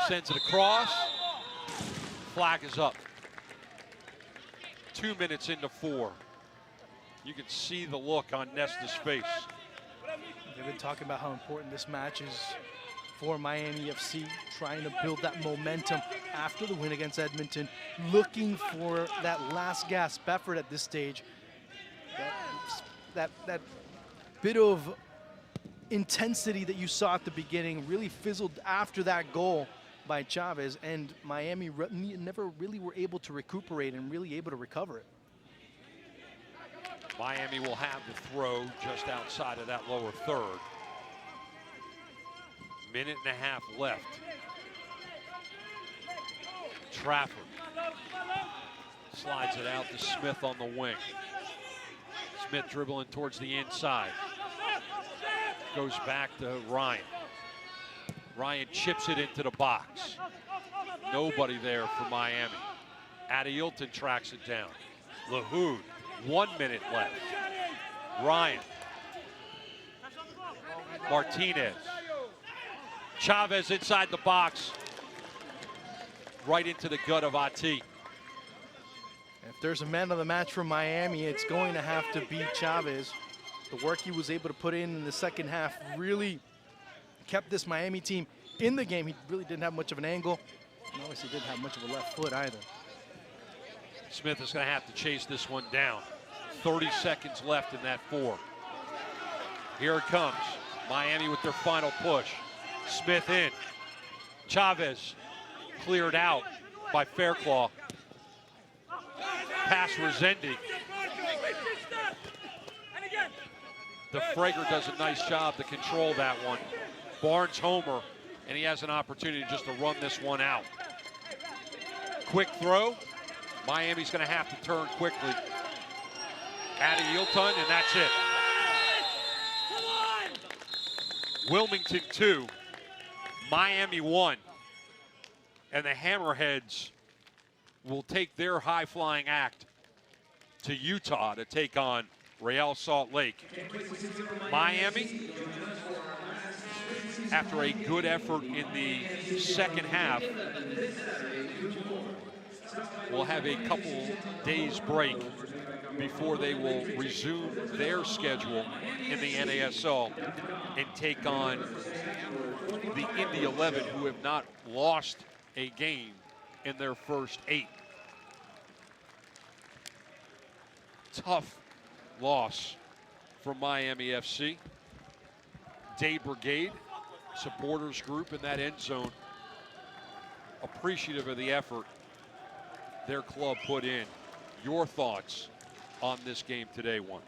sends it across. Flag is up. 2 minutes into 4. You can see the look on Nesta's face. They've been talking about how important this match is for Miami FC, trying to build that momentum after the win against Edmonton, looking for that last gasp effort at this stage. That bit of intensity that you saw at the beginning really fizzled after that goal by Chavez, and Miami never really were able to recuperate and really able to recover it. Miami will have the throw just outside of that lower third. Minute and a half left. Trafford slides it out to Smith on the wing. Smith dribbling towards the inside. Goes back to Ryan. Ryan chips it into the box. Nobody there for Miami. Adeilton tracks it down. Lahoud, 1 minute left. Ryan. Martinez. Chavez inside the box. Right into the gut of Ati. If there's a man of the match for Miami, it's going to have to be Chavez. The work he was able to put in the second half really kept this Miami team in the game. He really didn't have much of an angle, and obviously didn't have much of a left foot either. Smith is going to have to chase this one down. 30 seconds left in that 4. Here it comes. Miami with their final push. Smith in. Chavez cleared out by Fairclough. Pass Resende. The Frager does a nice job to control that one. Barnes homer, and he has an opportunity just to run this one out. Quick throw. Miami's going to have to turn quickly. Adeilton, and that's it. Wilmington 2, Miami 1. And the Hammerheads will take their high-flying act to Utah to take on Real Salt Lake. Miami, after a good effort in the second half, will have a couple days break before they will resume their schedule in the NASL and take on the Indy 11, who have not lost a game in their first 8. Tough loss from Miami FC. Day Brigade, supporters group in that end zone, appreciative of the effort their club put in. Your thoughts on this game today, Juan?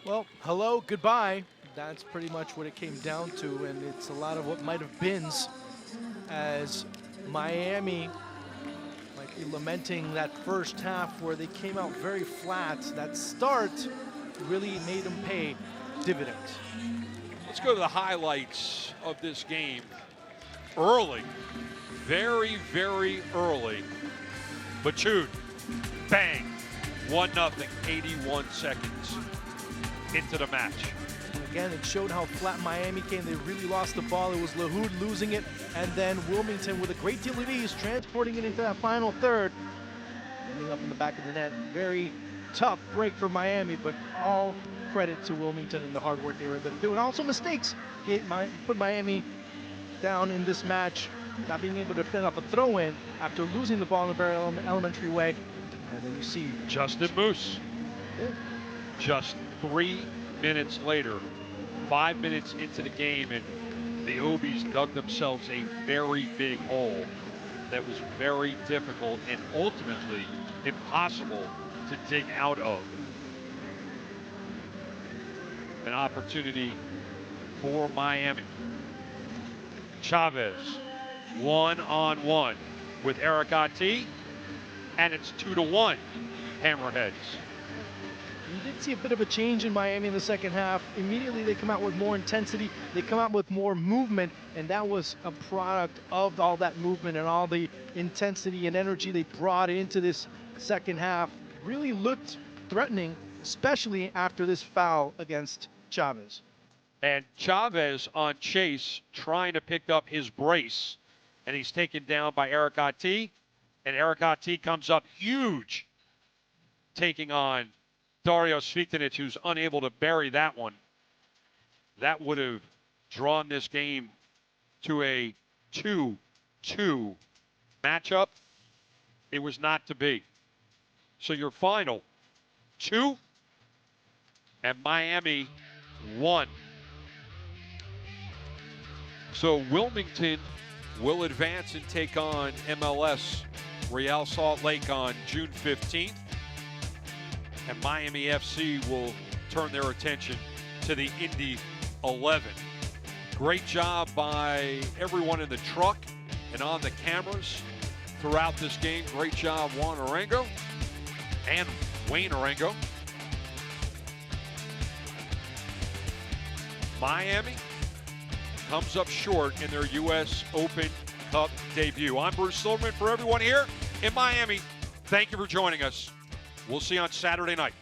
Well, hello, goodbye. That's pretty much what it came down to, and it's a lot of what might have beens, as Miami might be lamenting that first half where they came out very flat. That start really made them pay dividends. Let's go to the highlights of this game. Early, very, very early. Bachud, bang, 1-0, 81 seconds into the match. And again, it showed how flat Miami came. They really lost the ball. It was Lahoud losing it, and then Wilmington with a great deal of ease transporting it into that final third. Ending up in the back of the net. Very tough break for Miami, but all credit to Wilmington and the hard work they were able to do. And also mistakes put Miami down in this match, not being able to finish off a throw-in after losing the ball in a very elementary way. And then you see Justin Moose. Just 3 minutes later, 5 minutes into the game, and the Obies dug themselves a very big hole that was very difficult and ultimately impossible to dig out of. An opportunity for Miami. Chavez, 1-on-1 with Eric Ati, and it's 2-1. Hammerheads. You did see a bit of a change in Miami in the second half. Immediately they come out with more intensity, they come out with more movement, and that was a product of all that movement and all the intensity and energy they brought into this second half. Really looked threatening, especially after this foul against Chavez. And Chavez on Chase trying to pick up his brace, and he's taken down by Eric Ati, and Eric Ati comes up huge, taking on Dario Sviktanic, who's unable to bury that one. That would have drawn this game to a 2-2 matchup. It was not to be. So your final 2 and Miami 1. So Wilmington will advance and take on MLS Real Salt Lake on June 15th. And Miami FC will turn their attention to the Indy 11. Great job by everyone in the truck and on the cameras throughout this game. Great job, Juan Arango and Wayne Arango. Miami comes up short in their U.S. Open Cup debut. I'm Bruce Silverman for everyone here in Miami. Thank you for joining us. We'll see you on Saturday night.